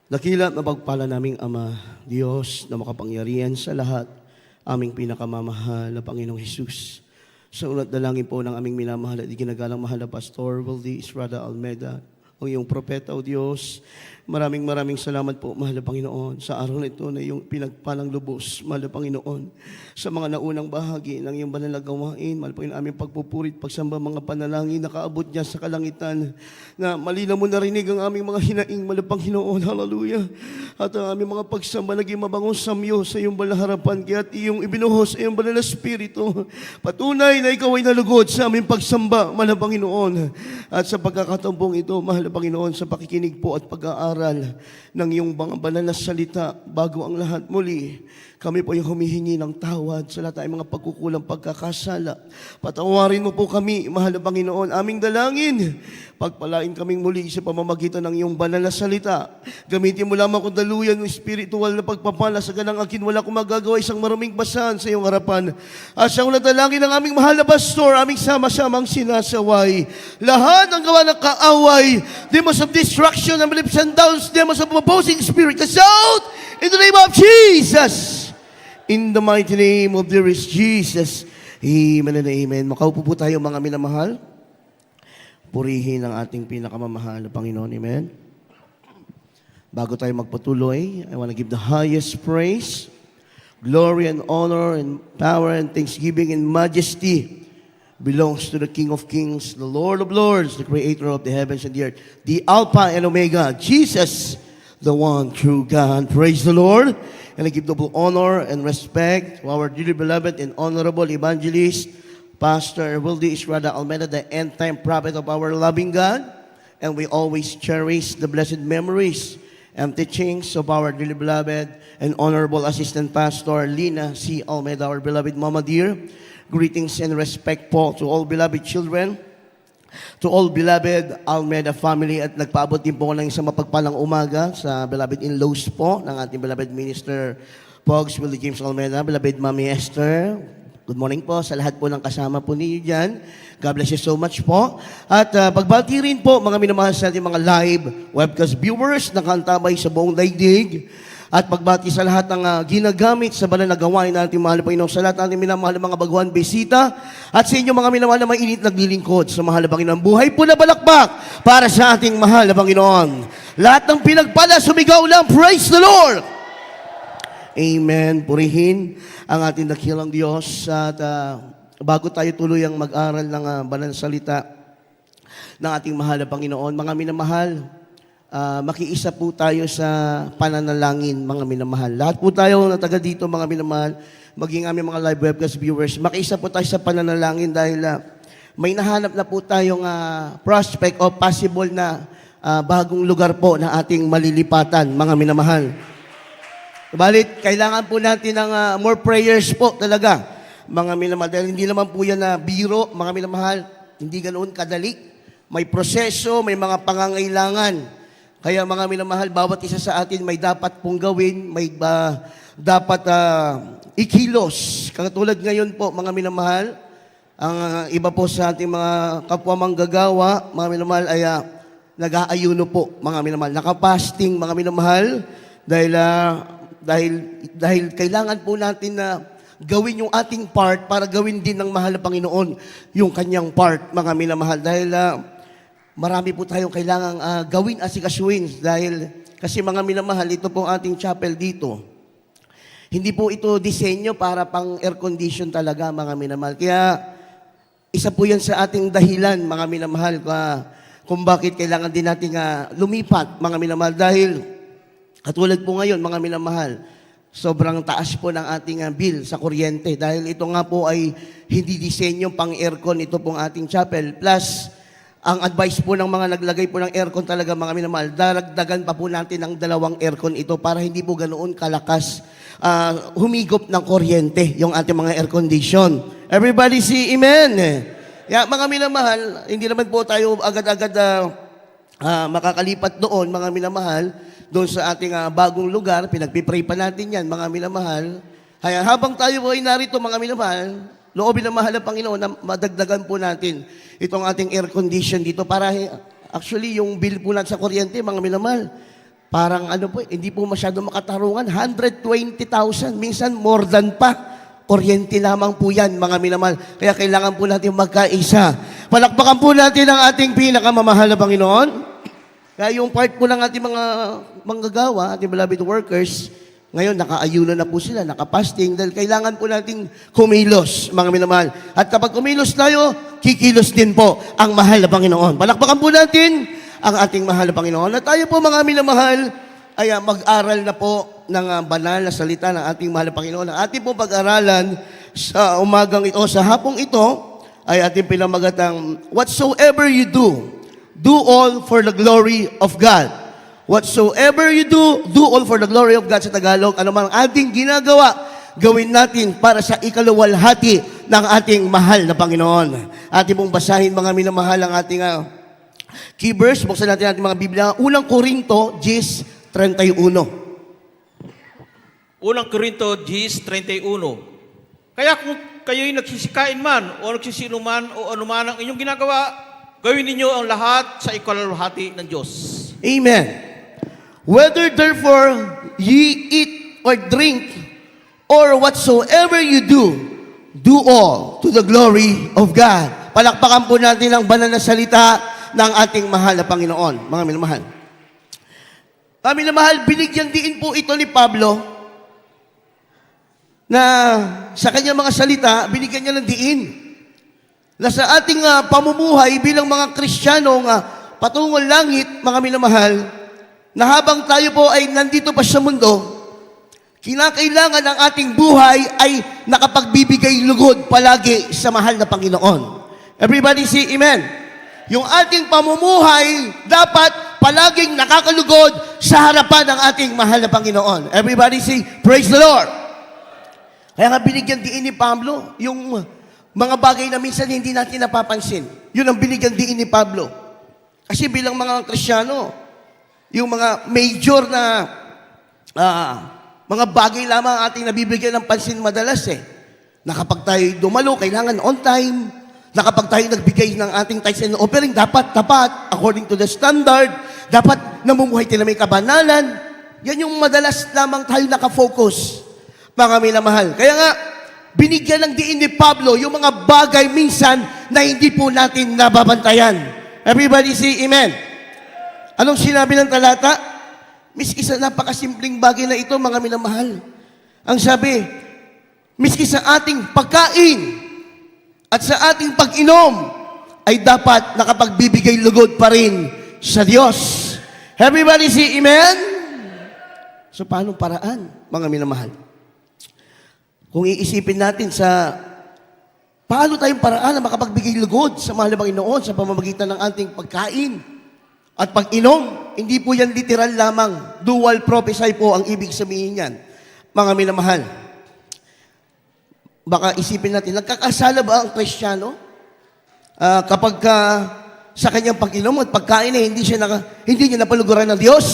Dakila at mapagpala naming Ama, Diyos na makapangyarihan sa lahat, aming pinakamamahal na Panginoong Hesus. Sa ulat dalangin po ng aming minamahal at iginagalang mahal na Pastor Waldy Estrada Almeida, ang iyong propeta o Diyos, maraming salamat po, mahal na Panginoon, sa araw na ito na iyong pinagpalang lubos, mahal na Panginoon, sa mga naunang bahagi ng iyong banal na gawain, mahal na Panginoon, aming pagpupurit, pagsamba, mga panalangin, nakaabot niya sa kalangitan, na malinaw mo narinig ang aming mga hinaing, mahal na Panginoon, hallelujah, at ang aming mga pagsamba, naging mabangong samyo sa iyong banal na harapan, kaya't iyong ibinuhos sa iyong banal na Espiritu, patunay na ikaw ay nalugod sa aming pagsamba, mahal na Panginoon, at sa pagkakataong ito, mahal na Panginoon, sa pakikinig po at pag-aaral ng iyong mga banal na salita bago ang lahat muli. Kami po yung humihingi ng tawad sa lahat ng mga pagkukulang pagkakasala. Patawarin mo po kami, mahal na Panginoon, aming dalangin. Pagpalain kaming muli sa pamamagitan ng iyong banal na salita. Gamitin mo lamang kung daluyan ng spiritual na pagpapala sa ganang akin. Wala akong magagawa isang maraming basahan sa iyong harapan. At sa unang dalangin ng aming mahal na pastor, aming sama-samang sinasaway. Lahat ng gawa ng kaaway, demons of destruction, and lips and downs, demons of opposing spirit, cast out in the name of Jesus. In the mighty name of dearest Jesus. Amen and amen. Makaupo po tayo mga minamahal. Purihin ang ating pinakamamahal na Panginoon. Amen. Bago tayo magpatuloy, I want to give the highest praise, glory and honor and power and thanksgiving and majesty belongs to the King of Kings, the Lord of Lords, the Creator of the heavens and the earth, the Alpha and Omega, Jesus, the one true God. Praise the Lord. And I give double honor and respect to our dearly beloved and honorable evangelist, Pastor Waldy Estrada Almeida, the end-time prophet of our loving God. And we always cherish the blessed memories and teachings of our dearly beloved and honorable assistant pastor, Lina C. Almeida, our beloved Mama dear. Greetings and respect po to all beloved children, to all beloved Almeida family, at nagpaabot din po ng isang mapagpalang umaga sa beloved in-laws po ng ating beloved Minister Pogs Willie James Almeida, beloved Mami Esther. Good morning po sa lahat po ng kasama po ninyo dyan. God bless you so much po. At pagbati rin po mga minamahal sa ating mga live webcast viewers na kantabay sa buong daigdig. At pagbati sa lahat ng ginagamit sa banal na gawain natin, mahal na Panginoon, sa lahat natin minamahal na mga baguhan bisita, at sa inyo mga minamahal na mainit naglilingkod sa mahal na Panginoon. Buhay po na balakbak para sa ating mahal na Panginoon. Lahat ng pinagpala, sumigaw lang, praise the Lord! Amen. Purihin ang ating dakilang Diyos. At bago tayo tuluyang mag-aral ng banal na salita ng ating mahal na Panginoon, mga minamahal, makiisa po tayo sa pananalangin, mga minamahal. Lahat po tayo na taga dito, mga minamahal, maging aming mga live webcast viewers, makiisa po tayo sa pananalangin dahil may nahanap na po tayong prospect o possible na bagong lugar po na ating malilipatan, mga minamahal. Balit, kailangan po natin ng more prayers po talaga, mga minamahal. Dahil hindi naman po yan na biro, mga minamahal, hindi ganoon kadali. May proseso, may mga pangangailangan. Kaya mga minamahal, bawat isa sa atin may dapat pong gawin, may dapat ikilos. Katulad ngayon po, mga minamahal, ang iba po sa ating mga kapwa manggagawa, mga minamahal, ay nag-aayuno po, mga minamahal. Nakapasting, mga minamahal, dahil kailangan po natin na gawin yung ating part para gawin din ng mahal na Panginoon yung kanyang part, mga minamahal. Dahil marami po tayong kailangang gawin, asikasuin, dahil kasi mga minamahal, ito po ating chapel dito. Hindi po ito disenyo para pang air condition talaga, mga minamahal. Kaya isa po yan sa ating dahilan, mga minamahal, kung bakit kailangan din natin lumipat, mga minamahal. Dahil katulad po ngayon, mga minamahal, sobrang taas po ng ating bill sa kuryente. Dahil ito nga po ay hindi disenyo pang aircon, ito pong ating chapel. Plus, ang advice po ng mga naglagay po ng aircon talaga, mga minamahal, daragdagan pa po natin ng 2 aircon ito para hindi po ganoon kalakas humigop ng kuryente yung ating mga air condition. Everybody say amen. Mga minamahal, hindi naman po tayo agad-agad makakalipat doon, mga minamahal, doon sa ating bagong lugar. Pinagpipray pa natin yan, mga minamahal. Kaya habang tayo po ay narito, mga minamahal, loobin ng mahal na Panginoon na madagdagan po natin itong ating air condition dito para actually yung bill po natin sa kuryente, mga minamahal, Parang ano po, hindi po masyado makatarungan. 120,000, minsan more than pa. Kuryente lamang po yan, mga minamahal. Kaya kailangan po natin magkaisa. Palakpakan po natin ang ating pinakamamahal na Panginoon. Kaya yung part po ng ating mga manggagawa, ating beloved workers, ngayon nakaayuno na po sila, nakapasting, dahil kailangan po nating kumilos, mga minamahal. At kapag kumilos tayo, kikilos din po ang mahal na Panginoon. Palakpakan po natin ang ating mahal na Panginoon. At tayo po, mga minamahal, ay mag-aral na po ng banal na salita ng ating mahal na Panginoon. Ang ating pong pag-aralan sa umagang ito, sa hapong ito, ay ating pinamagatang, whatsoever you do, do all for the glory of God. Whatsoever you do all for the glory of God sa Tagalog. Ano man ang ating ginagawa, gawin natin para sa ikaluwalhati ng ating mahal na Panginoon. Ating pong basahin, mga minamahal, ang ating key verse. Buksan natin ating mga Biblia. Unang Korinto 10:31. Unang Korinto 10:31. Kaya kung kayo'y nagsisikain man o nagsisino man o anuman ang inyong ginagawa, gawin ninyo ang lahat sa ikaluwalhati ng Diyos. Amen. Whether therefore ye eat or drink, or whatsoever you do all to the glory of God. Palakpakan po natin ang banal na salita ng ating mahal na Panginoon, mga minamahal. Mga minamahal, binigyan din po ito ni Pablo na sa kanyang mga salita, binigyan niya ng diin na sa ating pamumuhay bilang mga Kristiyanong patungong langit, mga minamahal, na habang tayo po ay nandito pa sa mundo, kinakailangan ang ating buhay ay nakapagbibigay lugod palagi sa mahal na Panginoon. Everybody say amen. Yung ating pamumuhay dapat palaging nakakalugod sa harapan ng ating mahal na Panginoon. Everybody say, praise the Lord. Kaya nga binigyan din ni Pablo yung mga bagay na minsan hindi natin napapansin. Yun ang binigyan din ni Pablo. Kasi bilang mga Kristiyano, yung mga major na mga bagay lamang ating nabibigyan ng pansin madalas eh. Na kapag tayo dumalo, kailangan on time. Na kapag tayo nagbigay ng ating tithes and offering, dapat tapat, according to the standard. Dapat namumuhay tayo na may kabanalan. Yan yung madalas lamang tayo nakafocus, mga minamahal. Kaya nga, binigyan ng diin ni Pablo yung mga bagay minsan na hindi po natin nababantayan. Everybody say amen. Anong sinabi ng talata? Miski sa napakasimpleng bagay na ito, mga minamahal. Ang sabi, miski sa ating pagkain at sa ating pag-inom, ay dapat nakapagbibigay lugod pa rin sa Diyos. Everybody say amen? So, paano paraan, mga minamahal? Kung iisipin natin sa paano tayong paraan na makapagbigay lugod sa mahal na Panginoon sa pamamagitan ng ating pagkain at pag-inom, hindi po yan literal lamang. Dual prophesy po ang ibig sabihin yan, mga minamahal. Baka isipin natin, nagkakasala ba ang Kristiyano? Kapag sa kanyang pag-inom at pagkain hindi niya napaluguran ng Diyos?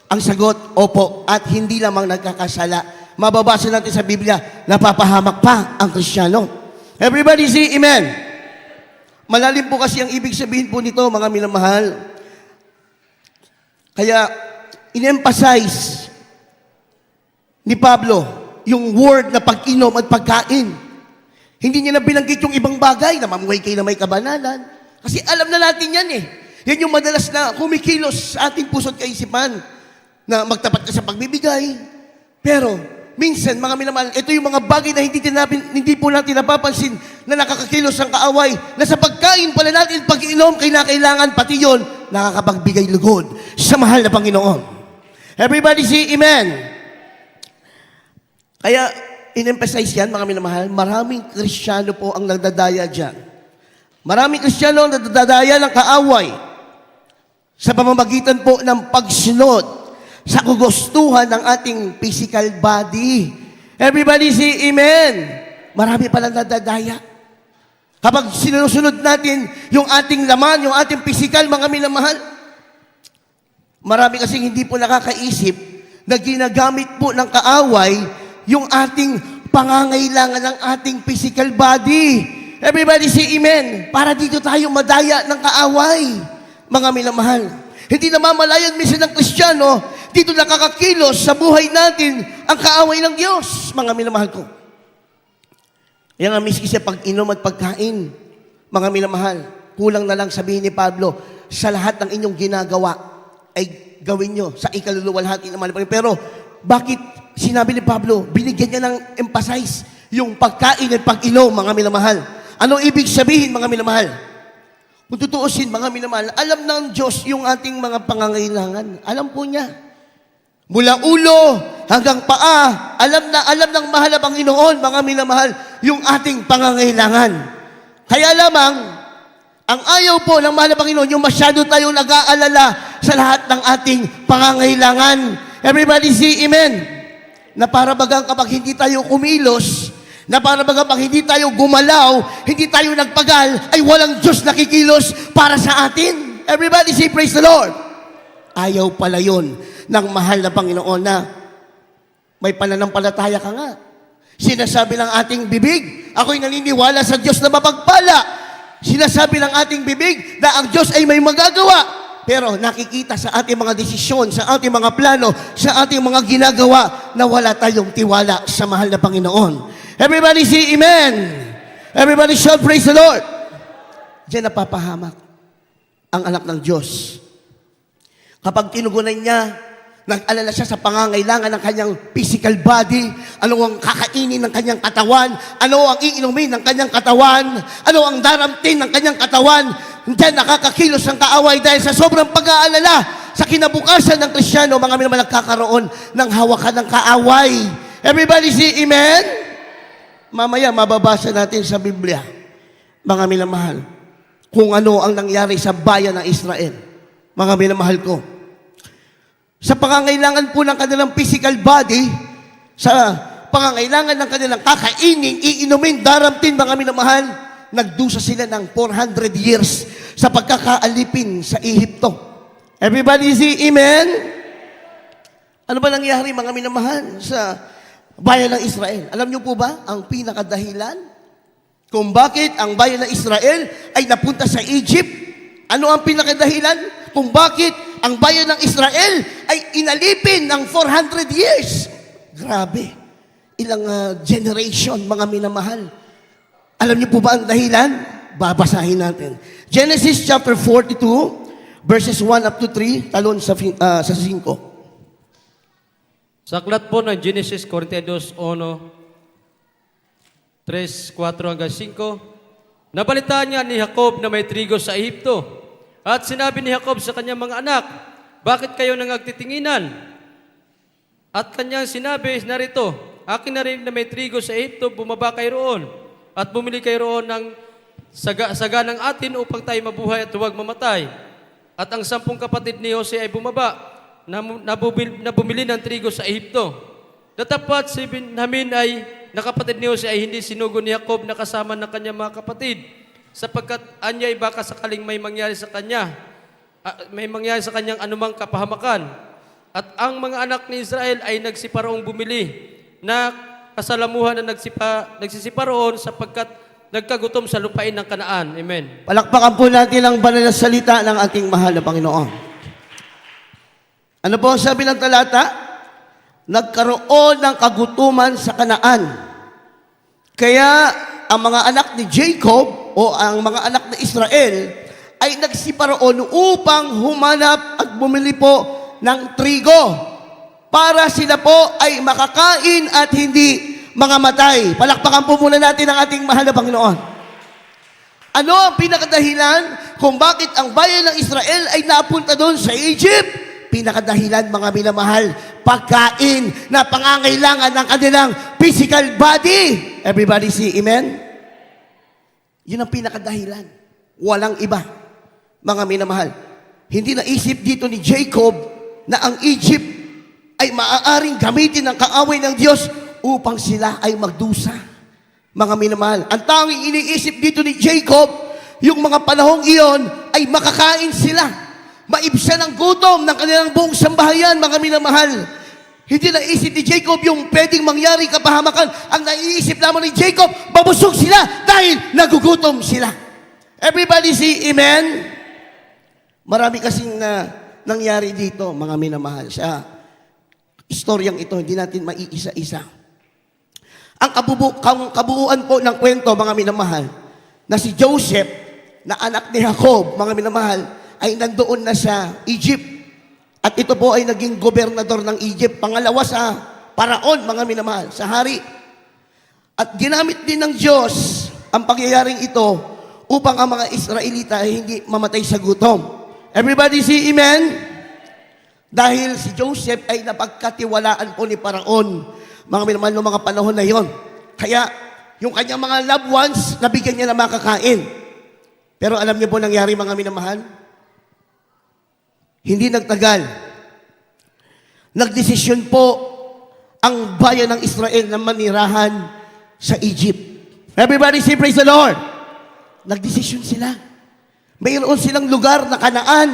Ang sagot, opo, at hindi lamang nagkakasala. Mababasa natin sa Biblia, napapahamak pa ang Kristiyano. Everybody say amen. Malalim po kasi ang ibig sabihin po nito, mga minamahal. Kaya, in-emphasize ni Pablo yung word na pag-inom at pagkain. Hindi niya na binanggit yung ibang bagay na mamuhay kayo na may kabanalan. Kasi alam na natin yan eh. Yan yung madalas na kumikilos sa ating puso't kaisipan na magtapat ka sa pagbibigay. Pero, minsan, mga minamahal, ito yung mga bagay na hindi po natin napapansin na nakakakilos ang kaaway, na sa pagkain pala natin, pag-inom, kailangan pati yun, nakakapagbigay lugod sa mahal na Panginoon. Everybody say amen. Kaya, in-emphasize yan, mga minamahal, maraming Kristiyano po ang nagdadaya dyan. Maraming Kristiyano ang nagdadaya ng kaaway sa pamamagitan po ng pagsunod sa kagustuhan ng ating physical body. Everybody say amen. Marami palang nadadaya. Kapag sinusunod natin yung ating laman, yung ating physical, mga minamahal, marami kasing hindi po nakakaisip na ginagamit po ng kaaway yung ating pangangailangan ng ating physical body. Everybody say amen. Para dito tayo madaya ng kaaway, mga minamahal. Hindi namamalayan minsan ng Kristiyano dito nakakakilos sa buhay natin ang kaaway ng Diyos, mga minamahal ko. Yan ang miski sa pag-inom at pagkain, mga minamahal. Kulang na lang sabihin ni Pablo, sa lahat ng inyong ginagawa ay gawin nyo sa ikaluluwalhati ng mga. Pero bakit sinabi ni Pablo, binigyan niya ng emphasize yung pagkain at pag-inom, mga minamahal. Ano ibig sabihin, mga minamahal? Kung tutuusin, mga minamahal, alam ng Diyos yung ating mga pangangailangan. Alam po niya. Mula ulo hanggang paa, alam ng mahal na Panginoon, mga minamahal, yung ating pangangailangan. Kaya lamang, ang ayaw po ng mahal na Panginoon, yung masyado tayong nag-aalala sa lahat ng ating pangangailangan. Everybody say amen. Na para bagang kapag hindi tayo kumilos, na para bagang kapag hindi tayo gumalaw, hindi tayo nagpagal, ay walang Diyos nakikilos para sa atin. Everybody say praise the Lord. Ayaw pala yun ng mahal na Panginoon na may pananampalataya ka nga. Sinasabi ng ating bibig, ako'y naniniwala sa Diyos na mapagpala. Sinasabi ng ating bibig na ang Diyos ay may magagawa. Pero nakikita sa ating mga desisyon, sa ating mga plano, sa ating mga ginagawa na wala tayong tiwala sa mahal na Panginoon. Everybody say amen. Everybody shout praise the Lord. Diyan napapahamak ang anak ng Diyos. Kapag tinugunan niya, nag-alala siya sa pangangailangan ng kanyang physical body, ano ang kakainin ng kanyang katawan, ano ang iinumin ng kanyang katawan, ano ang daramtin ng kanyang katawan, diyan nakakakilos ang kaaway dahil sa sobrang pag-aalala sa kinabukasan ng Kristiyano, mga minamahal, nagkakaroon ng hawakan ng kaaway. Everybody say amen? Mamaya mababasa natin sa Biblia, mga minamahal, kung ano ang nangyari sa bayan ng Israel. Mga minamahal ko, sa pangangailangan po ng kanilang physical body, sa pangangailangan ng kanilang kakainin, iinumin, daramtin, mga minamahal, nagdusa sila ng 400 years sa pagkakaalipin sa Ehipto. Everybody say amen? Ano ba nangyari, mga minamahal, sa bayan ng Israel? Alam niyo po ba ang pinakadahilan kung bakit ang bayan ng Israel ay napunta sa Egypt? Ano ang pinakadahilan kung bakit ang bayan ng Israel ay inalipin ng 400 years? Grabe. Ilang generation, mga minamahal. Alam niyo po ba ang dahilan? Babasahin natin. Genesis chapter 42, verses 1 up to 3, talon sa 5. Sa aklat po ng Genesis 42, 1, 3, 4 hanggang 5, nabalitaan niya ni Jacob na may trigo sa Ehipto. At sinabi ni Jacob sa kanyang mga anak, bakit kayo nangagtitinginan? At kanyang sinabi, narito, akin na rin na may trigo sa Ehipto, bumaba kayo roon. At bumili kayo roon ng saga ng atin upang tayo mabuhay at huwag mamatay. At ang 10 kapatid ni Jose ay bumaba, na bumili ng trigo sa Ehipto. Datapat si Benjamin ay nakapatid ni Jose ay hindi sinugo ni Jacob na kasama ng kanyang mga kapatid, sapagkat anya ay baka sakaling may mangyari sa kanya, may mangyari sa kanyang anumang kapahamakan. At ang mga anak ni Israel ay nagsiparoong bumili na kasalamuhan na nagsisiparoon sapagkat nagkagutom sa lupain ng Kanaan. Amen. Palakpakan po natin ang banal na salita ng ating mahal na Panginoon. Ano po ang sabi ng talata? Nagkaroon ng kagutuman sa Kanaan. Kaya ang mga anak ni Jacob o ang mga anak ni Israel ay nagsiparoon upang humanap at bumili po ng trigo para sila po ay makakain at hindi mangamatay. Palakpakan po muna natin ang ating mahal na Panginoon. Ano ang pinakadahilan kung bakit ang bayan ng Israel ay napunta doon sa Egypt? Pinakadahilan, mga minamahal, pagkain na pangangailangan ng kanilang physical body. Everybody say amen? Yun ang pinakadahilan. Walang iba, mga minamahal. Hindi naisip dito ni Jacob na ang Egypt ay maaaring gamitin ng kaaway ng Diyos upang sila ay magdusa. Mga minamahal, ang tanging iniisip dito ni Jacob, yung mga panahong iyon ay makakain sila. Maibsan ang gutom ng kanilang buong sambahayan, mga minamahal. Hindi naisip ni Jacob yung pwedeng mangyari kapahamakan. Ang naiisip lamang ni Jacob, mabusog sila dahil nagugutom sila. Everybody say amen? Marami kasing nangyari dito, mga minamahal. Istoryang ito, hindi natin maiisa-isa. Ang kabuuan po ng kwento, mga minamahal, na si Joseph, na anak ni Jacob, mga minamahal, ay nandoon na sa Egypt. At ito po ay naging gobernador ng Egypt, pangalawa sa Paraon, mga minamahal, sa hari. At ginamit din ng Diyos ang pangyayaring ito upang ang mga Israelita ay hindi mamatay sa gutom. Everybody say amen? Dahil si Joseph ay napagkatiwalaan po ni Paraon, mga minamahal, noong mga panahon na yon. Kaya yung kanyang mga loved ones, nabigyan niya na makakain. Pero alam niyo po nangyari, mga minamahal? Hindi nagtagal. Nagdesisyon po ang bayan ng Israel na manirahan sa Egypt. Everybody say praise the Lord. Nagdesisyon sila. Mayroon silang lugar na Kanaan,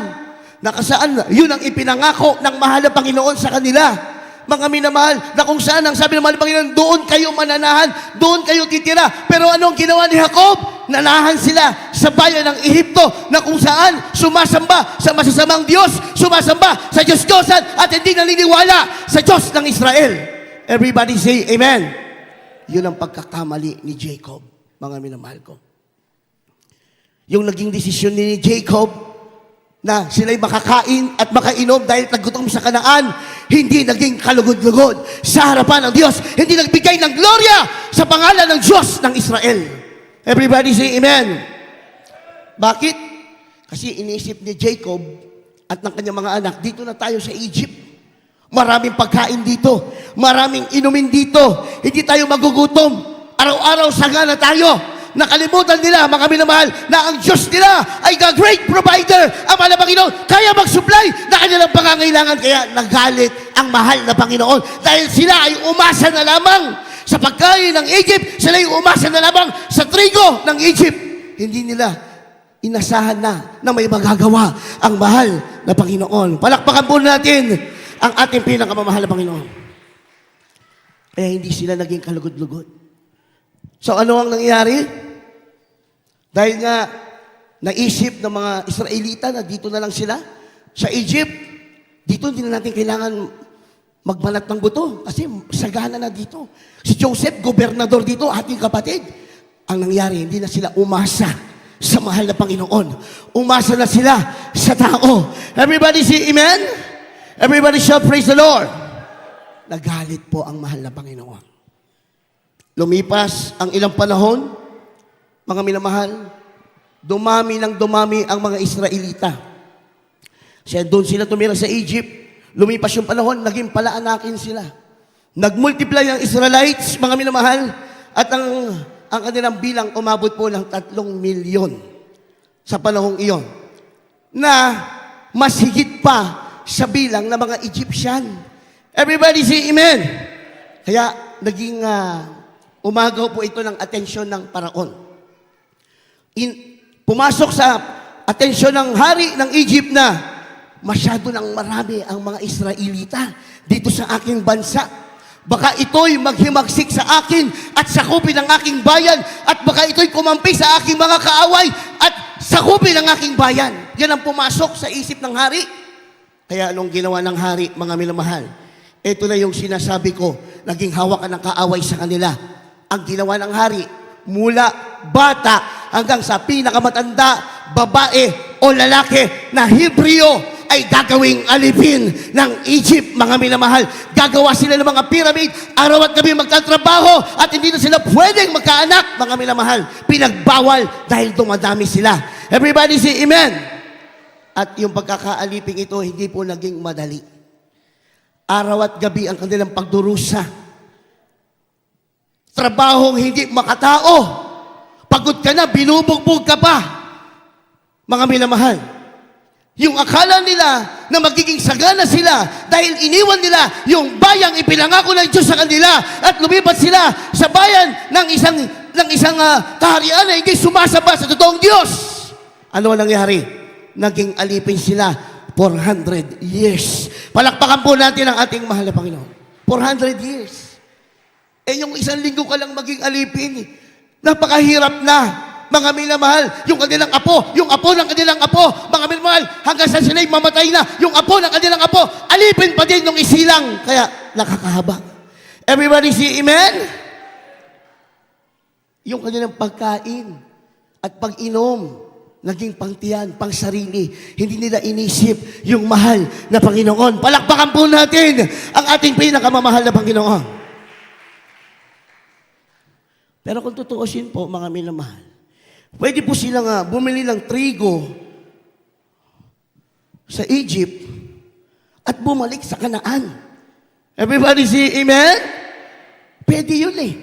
na kasaan yun ang ipinangako ng mahal na Panginoon sa kanila. Mga minamahal, na kung saan ang sabi ng mahal na Panginoon, doon kayo mananahan, doon kayo titira. Pero anong ginawa ni Jacob? Nanahan sila sa bayan ng Ehipto, na kung saan sumasamba sa masasamang Diyos, sumasamba sa Diyos-Diyosan, at hindi naniniwala sa Diyos ng Israel. Everybody say amen. Yun ang pagkakamali ni Jacob, mga minamahal ko. Yung naging desisyon ni Jacob, na sila'y makakain at makainom dahil nagutom sa Kanaan, hindi naging kalugod-lugod sa harapan ng Diyos. Hindi nagbigay ng gloria sa pangalan ng Diyos ng Israel. Everybody say amen. Bakit? Kasi iniisip ni Jacob at ng kanyang mga anak, dito na tayo sa Egypt. Maraming pagkain dito. Maraming inumin dito. Hindi tayo magugutom. Araw-araw sagana tayo. Nakalimutan nila, mga minamahal, na ang Diyos nila ay the great provider. Ang mahal na Panginoon, kaya mag-supply na kanilang pangangailangan. Kaya nagalit ang mahal na Panginoon. Dahil sila ay umasa na lamang sa pagkain ng Egypt. Sila ay umasa na lamang sa trigo ng Egypt. Hindi nila inasahan na may magagawa ang mahal na Panginoon. Palakpakan po natin ang ating pinakamamahal na Panginoon. Kaya hindi sila naging kalugod-lugod. So ano ang nangyari? Dahil nga naisip ng mga Israelita na dito na lang sila sa Egypt, dito hindi na natin kailangan magbanat ng buto kasi sagana na dito. Si Joseph, gobernador dito, ating kapatid. Ang nangyari, hindi na sila umasa sa mahal na Panginoon. Umasa na sila sa tao. Everybody say amen? Everybody shall praise the Lord. Nagalit po ang mahal na Panginoon. Lumipas ang ilang panahon, mga minamahal, dumami ng dumami ang mga Israelita. Kaya doon sila tumira sa Egypt. Lumipas yung panahon, naging palaanakin sila. Nagmultiply ang Israelites, mga minamahal, at ang kanilang bilang umabot po ng 3 milyon sa panahong iyon, na mas higit pa sa bilang ng mga Egyptian. Everybody say amen. Kaya naging umagaw po ito ng atensyon ng Paraon. Pumasok sa atensyon ng hari ng Egypt na masyado nang marami ang mga Israelita dito sa aking bansa. Baka ito'y maghimagsik sa akin at sakupin ang aking bayan, at baka ito'y kumampi sa aking mga kaaway at sakupin ang aking bayan. Yan ang pumasok sa isip ng hari. Kaya anong ginawa ng hari, mga minamahal? Ito na yung sinasabi ko, naging hawakan ng kaaway sa kanila. Ang ginawa ng hari, mula bata hanggang sa pinakamatanda, babae o lalaki na Hebreo, ay gagawing alipin ng Egypt, mga minamahal. Gagawa sila ng mga pyramid, araw at gabi magtatrabaho, at hindi na sila pwedeng magkaanak, mga minamahal. Pinagbawal dahil dumadami sila. Everybody say amen. At yung pagkakaaliping ito, hindi po naging madali. Araw at gabi ang kanilang pagdurusa. Trabahong hindi makatao. Pagod ka na, binubugbog ka pa. Mga minamahal, yung akala nila na magiging sagana sila dahil iniwan nila yung bayang ipinangako ng Diyos sa kanila at lumipat sila sa bayan ng isang kaharian na hindi sumasamba sa totoong Diyos. Ano ang nangyari? Naging alipin sila 400 years. Palakpakan po natin ang ating mahal na Panginoon. 400 years. Eh yung 1 linggo ka lang maging alipin, napakahirap na. mga minamahal, yung kanilang apo, yung apo ng kanilang apo, mga minamahal, hanggang sa sila'y mamatay na, yung apo ng kanilang apo, alipin pa din yung isilang. Kaya, nakakahaba. Everybody say amen? Yung kanilang pagkain at pag-inom, naging pangtiyan, pang sarili. Hindi nila inisip yung mahal na Panginoon. Palakpakan po natin ang ating pinakamamahal na Panginoon. Pero kung tutuusin po, mga minamahal, pwede po silang bumili ng trigo sa Egypt at bumalik sa Kanaan. Everybody say amen? Pwede yun eh.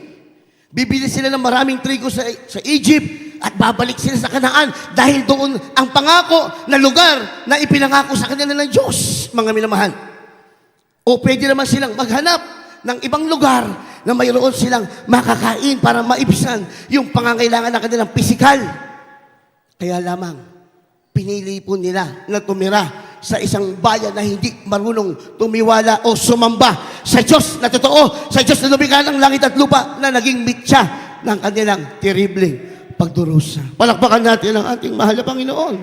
Bibili sila ng maraming trigo sa Egypt at babalik sila sa Kanaan dahil doon ang pangako na lugar na ipinangako sa kanila ng Diyos, mga minamahal. O pwede naman silang maghanap ng ibang lugar na mayroon silang makakain para maibisan yung pangangailangan ng kanilang pisikal. Kaya lamang, pinili po nila na tumira sa isang bayan na hindi marunong tumiwala o sumamba sa Diyos na totoo, sa Diyos na lumikha ng langit at lupa na naging mitya ng kanilang terribleng pagdurusa. Palakpakan natin ang ating mahal na Panginoon.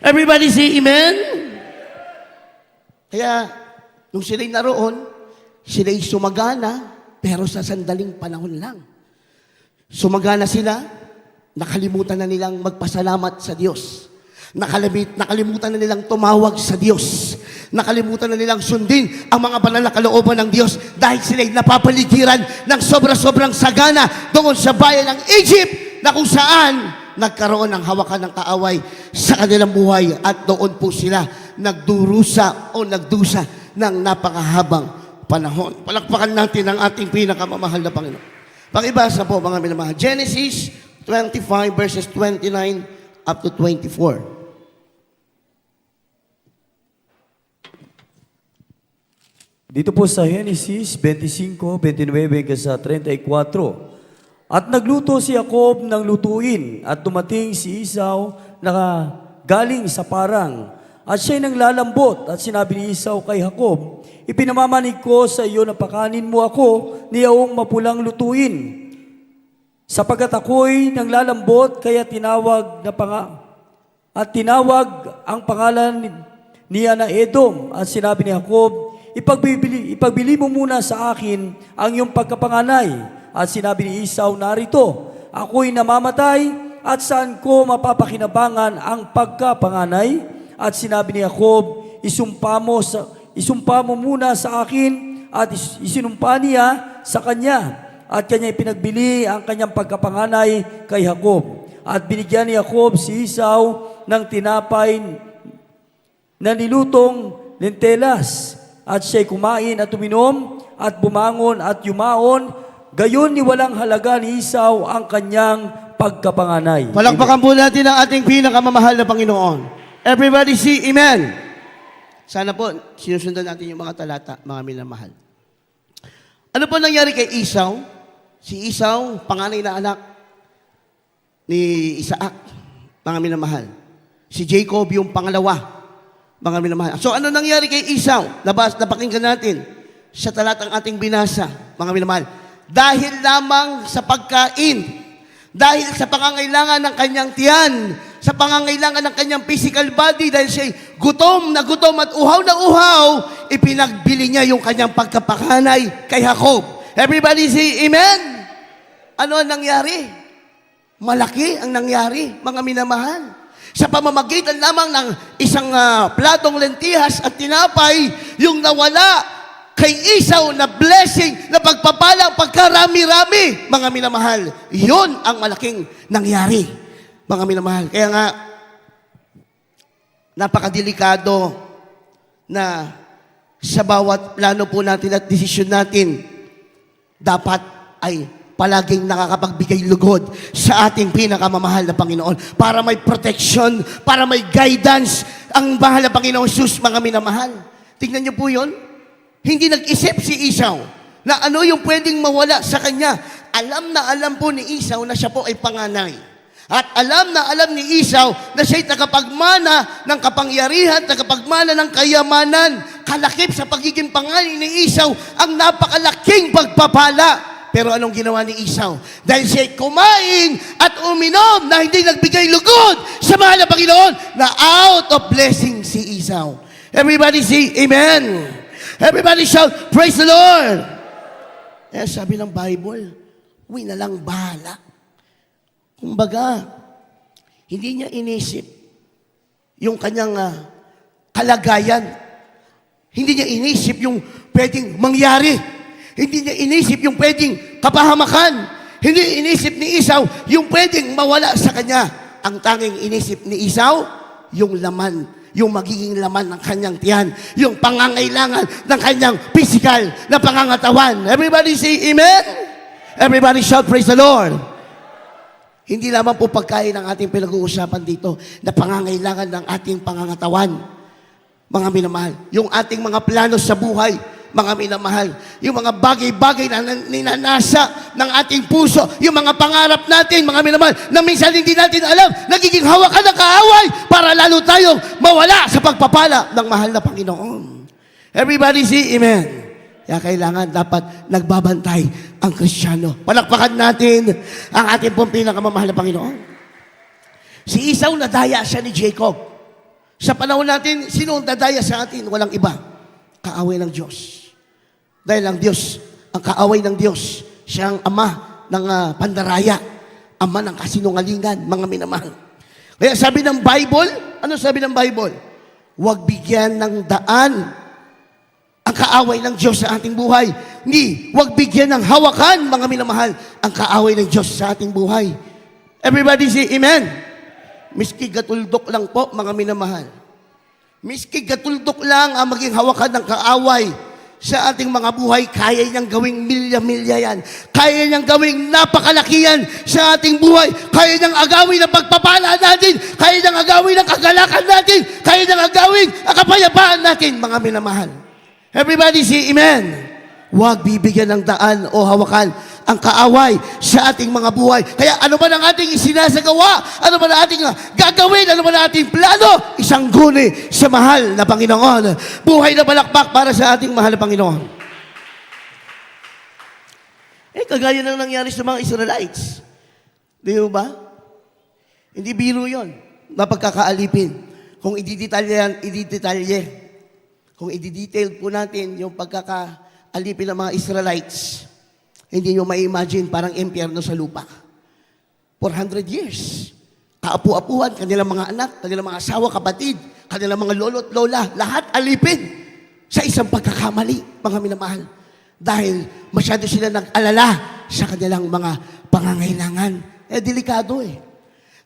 Everybody say amen? Kaya, nung sila'y naroon, sila'y sumagana, pero sa sandaling panahon lang. Sumagana sila, nakalimutan na nilang magpasalamat sa Diyos. Nakalimutan na nilang tumawag sa Diyos. Nakalimutan na nilang sundin ang mga banal na kalooban ng Diyos dahil sila'y napapaligiran ng sobra-sobrang sagana doon sa bayan ng Egypt na kung saan nagkaroon ng hawakan ng kaaway sa kanilang buhay at doon po sila nagdurusa o nagdusa ng napakahabang panahon. Palakpakan natin ang ating pinakamamahal na Panginoon. Pakibasa po mga minamahal. Genesis 25 verses 29 up to 24. Dito po sa Genesis 25, 29 hanggang sa 34. At nagluto si Jacob ng lutuin at dumating si Esau na galing sa parang. At siya'y nanglalambot at sinabi ni Esau kay Jacob, ipinamamanig ko sa iyo na pakanin mo ako niyawong mapulang lutuin. Sapagkat ako'y nanglalambot kaya tinawag ang pangalan niya na Edom. At sinabi ni Jacob, ipagbili mo muna sa akin ang iyong pagkapanganay. At sinabi ni Esau, narito, ako'y namamatay at saan ko mapapakinabangan ang pagkapanganay? At sinabi ni Jacob, isumpa mo muna sa akin at isinumpa niya sa kanya. At kanya ipinagbili ang kanyang pagkapanganay kay Jacob. At binigyan ni Jacob si Esau ng tinapay na nilutong lentelas. At siya'y kumain at uminom at bumangon at yumaon. Gayon ni walang halaga ni Esau ang kanyang pagkapanganay. Palakpakan po natin ang ating pinakamamahal na Panginoon. Everybody say amen. Sana po, sinusundan natin yung mga talata, mga minamahal. Ano po nangyari kay Esau? Si Esau, panganay na anak ni Isaac, mga minamahal. Si Jacob, yung pangalawa, mga minamahal. So ano nangyari kay Esau? Napakinggan natin sa talatang ating binasa, mga minamahal. Dahil lamang sa pagkain, dahil sa pangangailangan ng kanyang tiyan, sa pangangailangan ng kanyang physical body, dahil siya'y gutom na gutom at uhaw na uhaw, ipinagbili niya yung kanyang pagkapanganay kay Jacob. Everybody say amen? Ano ang nangyari? Malaki ang nangyari, mga minamahal. Sa pamamagitan lamang ng isang platong lentihas at tinapay, yung nawala kay Esau na blessing, na pagpapalang, pagkarami-rami, mga minamahal. Yun ang malaking nangyari, mga minamahal. Kaya nga, napakadelikado na sa bawat plano po natin at desisyon natin, dapat ay palaging nakakapagbigay lugod sa ating pinakamamahal na Panginoon para may protection, para may guidance ang mahal na Panginoon Jesus, mga minamahal. Tingnan niyo po yun. Hindi nag-isip si Esau na ano yung pwedeng mawala sa kanya. Alam na alam po ni Esau na siya po ay panganay. At alam na alam ni Esau na siya'y tagapagmana ng kapangyarihan, tagapagmana ng kayamanan. Kalakip sa pagiging panganay ni Esau ang napakalaking pagpapala. Pero anong ginawa ni Esau? Dahil siya kumain at uminom na hindi nagbigay lugod sa mahal na Panginoon, na out of blessing si Esau. Everybody say amen. Everybody shout, praise the Lord. Eh, sabi ng Bible, uwi na lang bahala. Kumbaga, hindi niya inisip yung kanyang kalagayan. Hindi niya inisip yung pwedeng mangyari. Hindi niya inisip yung pwedeng kapahamakan. Hindi inisip ni Esau yung pwedeng mawala sa kanya. Ang tanging inisip ni Esau, yung laman, yung magiging laman ng kanyang tiyan, yung pangangailangan ng kanyang physical na pangangatawan. Everybody say amen. Everybody shout praise the Lord. Hindi lamang po pagkain ang ating pinag-uusapan dito na pangangailangan ng ating pangangatawan. Mga minamahal, yung ating mga plano sa buhay, mga minamahal, yung mga bagay-bagay na ninanasa ng ating puso, yung mga pangarap natin, mga minamahal, na minsan hindi natin alam, nagiging hawakan ng kaaway para lalo tayong mawala sa pagpapala ng mahal na Panginoon. Everybody say amen. Kaya kailangan dapat nagbabantay ang Kristiyano. Palakpakan natin ang ating pong pinakamamahal na Panginoon. Si Esau, nadaya siya ni Jacob. Sa panahon natin, sino ang dadaya sa atin? Walang iba. Kaaway ng Diyos. Dahil ang Diyos, ang kaaway ng Diyos, siya ang ama ng pandaraya, ama ng kasinungalingan, mga minamahal. Kaya sabi ng Bible, ano sabi ng Bible? Huwag bigyan ng daan ang kaaway ng Diyos sa ating buhay. Hindi, huwag bigyan ng hawakan, mga minamahal, ang kaaway ng Diyos sa ating buhay. Everybody say amen. Miski gatuldok lang po, mga minamahal. Miski gatuldok lang ang maging hawakan ng kaaway sa ating mga buhay, kaya niyang gawing milya-milya yan. Kaya niyang gawing napakalaki yan sa ating buhay. Kaya niyang agawin ang pagpapala natin. Kaya niyang agawin ang kagalakan natin. Kaya niyang agawin ang kapayapaan natin, mga minamahal. Everybody say amen. Huwag bibigyan ng daan o hawakan ang kaaway sa ating mga buhay. Kaya ano man ang ating isinasagawa, ano man ang ating gagawin, ano man ang ating plano, isang guni sa mahal na Panginoon. Buhay na palakpak para sa ating mahal na Panginoon. Eh, kagaya ng nangyari sa mga Israelites. Di ba? Hindi biro yun na pagkakaalipin. Kung i-detalye, kung i-detail po natin yung pagkakaalipin ng mga Israelites, hindi nyo ma-imagine parang impyerno sa lupa. 400 years. Kaapu-apuhan, kanilang mga anak, kanilang mga asawa, kapatid, kanilang mga lolo't lola, lahat alipin sa isang pagkakamali, mga minamahal. Dahil masyado sila nag-alala sa kanilang mga pangangailangan. Eh, delikado eh.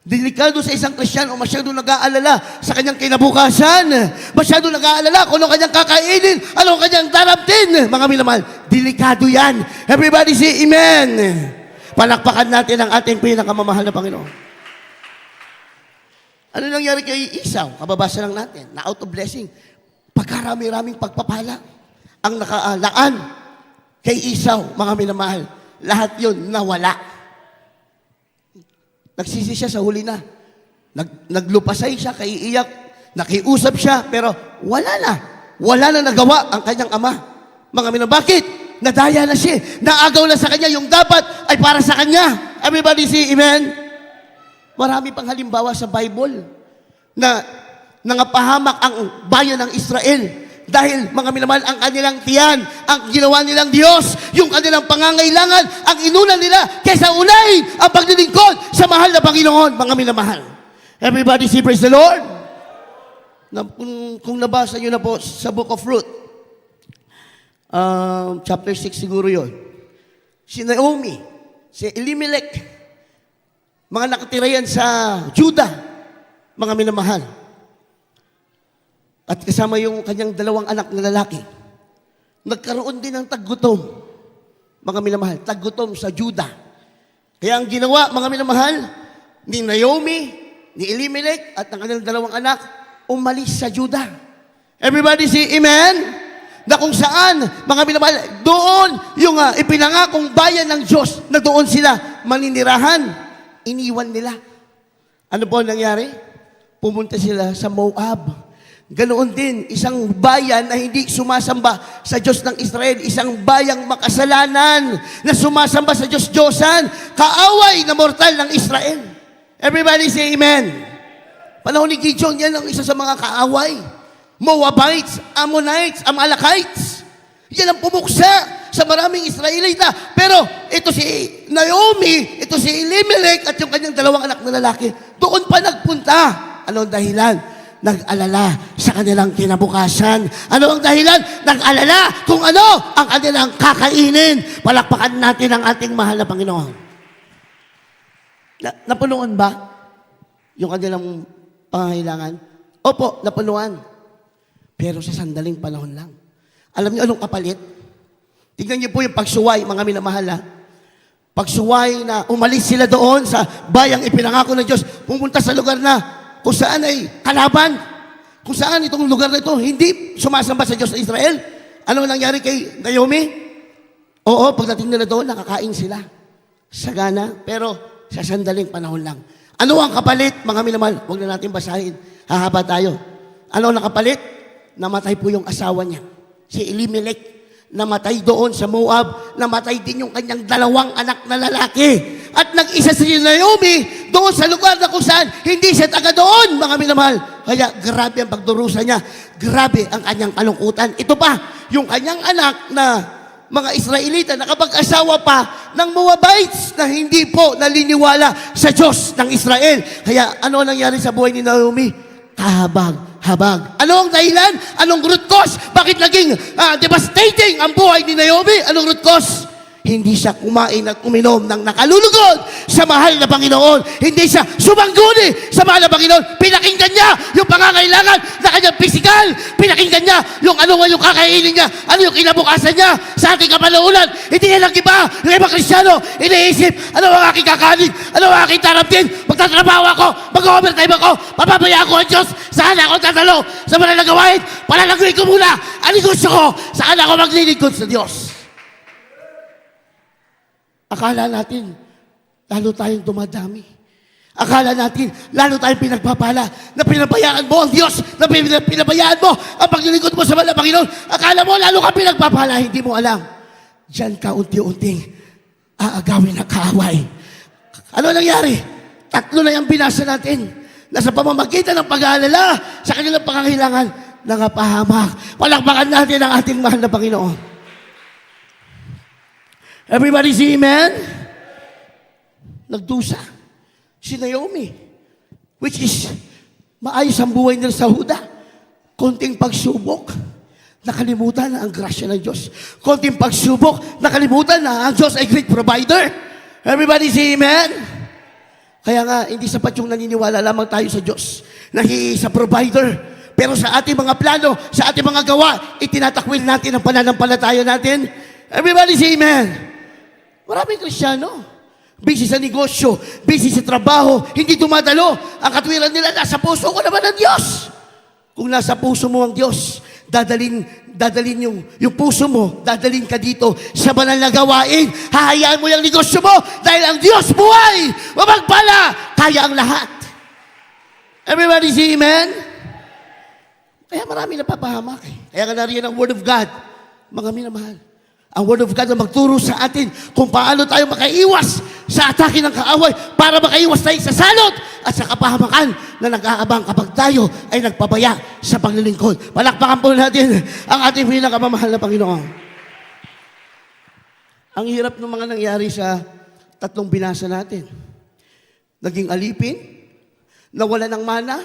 Delikado sa isang Kristiyano, masyado nag-aalala sa kanyang kinabukasan. Masyado nag-aalala kung ano kanyang kakainin, ano kanyang daraptin. Mga minamahal, delikado yan. Everybody say amen. Palakpakan natin ang ating pinakamamahal na Panginoon. Ano nangyari kay Esau? Kababasa lang natin, na out of blessing. Pagkarami-raming pagpapala ang nakaalaan kay Esau, mga minamahal. Lahat yun nawala. Nagsisi siya sa huli na. Naglupasay siya, kaiiyak, nakiusap siya, pero wala na. Wala na nagawa ang kanyang ama. Mga minamahal, bakit? Nadaya na siya. Naagaw na sa kanya, yung dapat ay para sa kanya. Everybody say amen. Marami pang halimbawa sa Bible na nangapahamak ang bayan ng Israel dahil, mga minamahal, ang kanilang tiyan, ang ginawa nilang Diyos, yung kanilang pangangailangan, ang inunan nila kaysa unahin ang paglilingkod sa mahal na Panginoon, mga minamahal. Everybody say praise the Lord. Kung nabasa nyo na po sa Book of Ruth, chapter 6 siguro yun, si Naomi, si Elimelech, mga nakatira yan sa Judah, mga minamahal. At kasama yung kanyang dalawang anak na lalaki. Nagkaroon din ng taggutom, mga minamahal, taggutom sa Judah. Kaya ang ginawa, mga minamahal, ni Naomi, ni Elimelech, at ng kanyang dalawang anak, umalis sa Judah. Everybody say amen? Na kung saan, mga minamahal, doon yung ipinangakong bayan ng Diyos, na doon sila maninirahan, iniwan nila. Ano po nangyari? Pumunta sila sa Moab. Ganoon din, isang bayan na hindi sumasamba sa Diyos ng Israel, isang bayang makasalanan na sumasamba sa Diyos-Diyosan, kaaway na mortal ng Israel. Everybody say amen. Panahon ni Gideon, yan ang isa sa mga kaaway. Moabites, Ammonites, Amalekites. Yan ang pumuksa sa maraming Israelita. Pero ito si Naomi, ito si Elimelech at yung kanyang dalawang anak na lalaki, doon pa nagpunta. Ano ang dahilan? Nag-alala sa kanilang kinabukasan. Ano ang dahilan? Nag-alala kung ano ang kanilang kakainin. Palakpakan natin ang ating mahal na Panginoon. Napunuan ba yung kanilang pangangailangan? Opo, napunuan. Pero sa sandaling panahon lang. Alam niyo anong kapalit? Tingnan niyo po yung pagsuway, mga minamahal ha. Pagsuway na umalis sila doon sa bayang ipinangako ng Diyos, pumunta sa lugar na kung saan ay kalaban, kung saan itong lugar na ito hindi sumasamba sa Diyos ng Israel. Ano nangyari kay Naomi? Oo, pagdating nila doon, nakakain sila. Sagana, pero sa sandaling panahon lang. Ano ang kapalit, mga minamahal? Huwag na natin basahin. Hahaba tayo. Ano ang nakapalit? Namatay po yung asawa niya, si Elimelech. Namatay doon sa Moab, namatay din yung kanyang dalawang anak na lalaki. At nag-isa si Naomi doon sa lugar na kung saan hindi siya taga doon, mga minamahal. Kaya grabe ang pagdurusa niya, grabe ang kanyang kalungkutan. Ito pa, yung kanyang anak na mga Israelita, nakapag-asawa pa ng Moabites na hindi po naliniwala sa Diyos ng Israel. Kaya ano nangyari sa buhay ni Naomi? Kahabag-habag. Ano ang dahilan? Anong root cause? Bakit naging devastating ang buhay ni Naomi? Anong root cause? Hindi siya kumain at uminom ng nakalulugod sa mahal na Panginoon. Hindi siya sumangguni sa mahal na Panginoon. Pinakinggan niya yung pangangailangan na kanyang pisikal. Pinakinggan niya yung ano nga yung kakainin niya. Ano yung kinabukasan niya sa ating kapanahunan. Hindi niya lang iba, yung ibang Kristyano, iniisip, ano ang aking kakanin, ano ang aking taraptin, magtatrabaho ako, mag-overtime ako, papabayaan ko ang Diyos, saan ako tatalo, sa mga nagawain, palalagawin ko muna, ang gusto ko, saan ako maglilingkod sa Diyos. Akala natin, lalo tayong dumadami. Akala natin, lalo tayong pinagpapala, na pinabayaan mo ang Diyos, na pinabayaan mo ang paglilingkod mo sa mga Panginoon. Akala mo, lalo ka pinagpapala, hindi mo alam. Diyan ka unti-unting aagawin ng kaaway. Ano nangyari? 3 na yung binasa natin, na sa pamamagitan ng pag-aalala sa kanilang pangangailangan, nangapahamak. Palakpakan natin ang ating mahal na Panginoon. Everybody say amen? Nagdusa si Naomi, which is maayos ang buhay nila sa Huda. Konting pagsubok, nakalimutan na ang grasya ng Diyos. Konting pagsubok, nakalimutan na ang Diyos ay great provider. Everybody say amen? Kaya nga, hindi sapat yung naniniwala lamang tayo sa Diyos na He is a provider. Pero sa ating mga plano, sa ating mga gawa, itinatakwil natin ang pananampalataya natin. Everybody say amen? Maraming Kristiyano, busy sa negosyo, busy sa trabaho, hindi dumadalo. Ang katwiran nila, nasa puso ko naman ang Diyos. Kung nasa puso mo ang Diyos, dadalin yung puso mo, dadalin ka dito sa banal na gawain. Hahayaan mo yung negosyo mo dahil ang Diyos buhay, mapagpala, kaya ang lahat. Everybody say amen? Kaya marami napapahamak. Kaya ka nariyan ang Word of God, mga minamahal. Ang Word of God na magturo sa atin kung paano tayo makaiwas sa atake ng kaaway para makaiwas tayo sa salot at sa kapahamakan na nag-aabang kapag tayo ay nagpabaya sa paglilingkod. Palakpakan po natin ang ating pinakamamahal na Panginoon. Ang hirap ng mga nangyari sa 3 binasa natin. Naging alipin, nawala ng mana,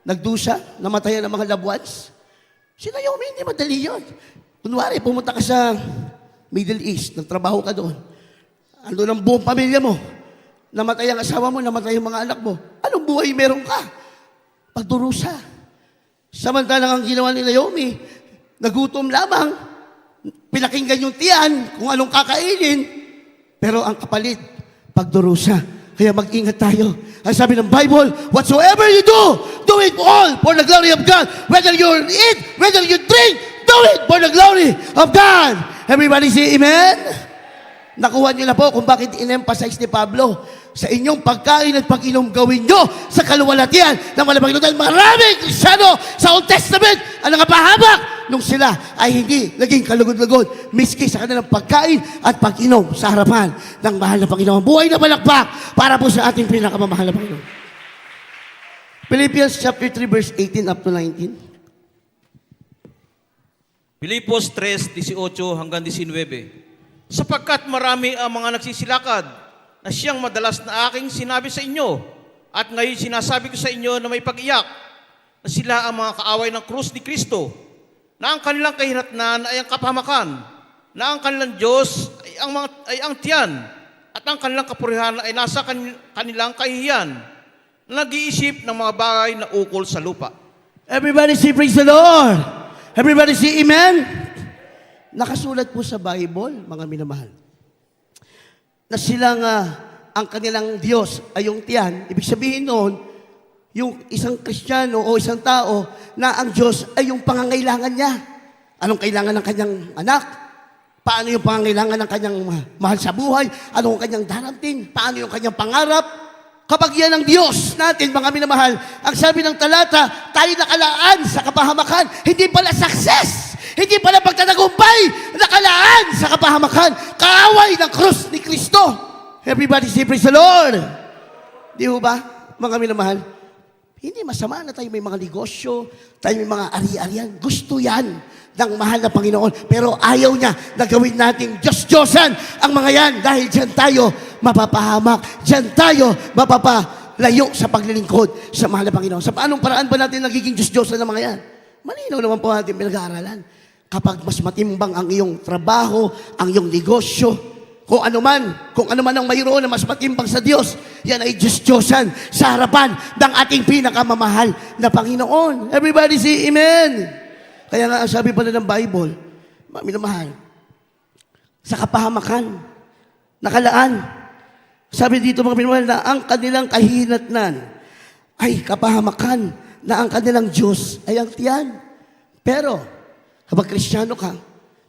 nagdusa, namatayan ng mga loved ones. Si Naomi, hindi madali yun. Kunwari, pumunta ka sa Middle East, nagtrabaho ka doon. Ando ng buong pamilya mo. Namatay ang asawa mo, namatay ang mga anak mo. Anong buhay meron ka? Pagdurusa. Samantalang ang ginawa ni Naomi, nagutom lamang, pinakinggan yung tiyan kung anong kakainin, pero ang kapalit, pagdurusa. Kaya mag-ingat tayo. Ang sabi ng Bible, whatsoever you do it all for the glory of God. Whether you eat, whether you drink, do it for the glory of God. Everybody say amen? Nakuha niyo na po kung bakit in-emphasize ni Pablo sa inyong pagkain at pag-inom gawin nyo sa kaluwalhatian ng mahal na Panginoon. Dahil maraming Kristiyano sa Old Testament ang nangapahamak nung sila ay hindi naging kalugod-lugod miski sa kanilang pagkain at pag-inom sa harapan ng mahal na Panginoon. Buhay na balakpak para po sa ating pinakamamahal na Panginoon. Philippians chapter 3 verse 18 up to 19. Filipos 3:18 hanggang 19. Sapagkat marami ang mga nagsisilakad na siyang madalas na aking sinabi sa inyo, at ngayon sinasabi ko sa inyo na may pag-iyak, na sila ang mga kaaway ng krus ni Kristo, na ang kanilang kahinatnan ay ang kapahamakan, na ang kanilang Diyos ay ang tiyan, at ang kanilang kapurihan ay nasa kanilang kahihiyan, na nag-iisip ng mga bagay na ukol sa lupa. Everybody say praise the Lord. Everybody say amen. Nakasulat po sa Bible, mga minamahal, na silang ang kanilang Diyos ay yung tiyan. Ibig sabihin noon, yung isang Kristiyano o isang tao na ang Diyos ay yung pangangailangan niya. Anong kailangan ng kanyang anak? Paano yung pangangailangan ng kanyang mahal sa buhay? Ano ang kanyang darating? Paano yung kanyang pangarap? Kapag yan ang Diyos natin, mga minamahal, ang sabi ng talata, tayo nakalaan sa kapahamakan, hindi pala success, hindi pala pagtatagumpay, nakalaan sa kapahamakan, kaaway ng krus ni Kristo. Everybody say praise the Lord. Di ho ba, mga minamahal? Hindi masama na tayo may mga negosyo, tayo may mga ari-arian. Gusto yan ng mahal na Panginoon. Pero ayaw niya na gawin nating Diyos-Diyosan ang mga yan dahil dyan tayo mapapahamak. Dyan tayo mapapalayo sa paglilingkod sa mahal na Panginoon. Sa paanong paraan ba natin nagiging Diyos-Diyosan ng mga yan? Malinaw naman po natin pinag-aaralan. Kapag mas matimbang ang iyong trabaho, ang iyong negosyo, kung ano man ang mayroon na mas matimbang sa Diyos, yan ay Diyos-Diyosan sa harapan ng ating pinakamamahal na Panginoon. Everybody say amen. Kaya nga ang sabi pala ng Bible, minamahal, sa kapahamakan, nakalaan. Sabi dito mga minamahal na ang kanilang kahinatnan ay kapahamakan, na ang kanilang Diyos ay ang tiyan. Pero, kapag Kristiyano ka,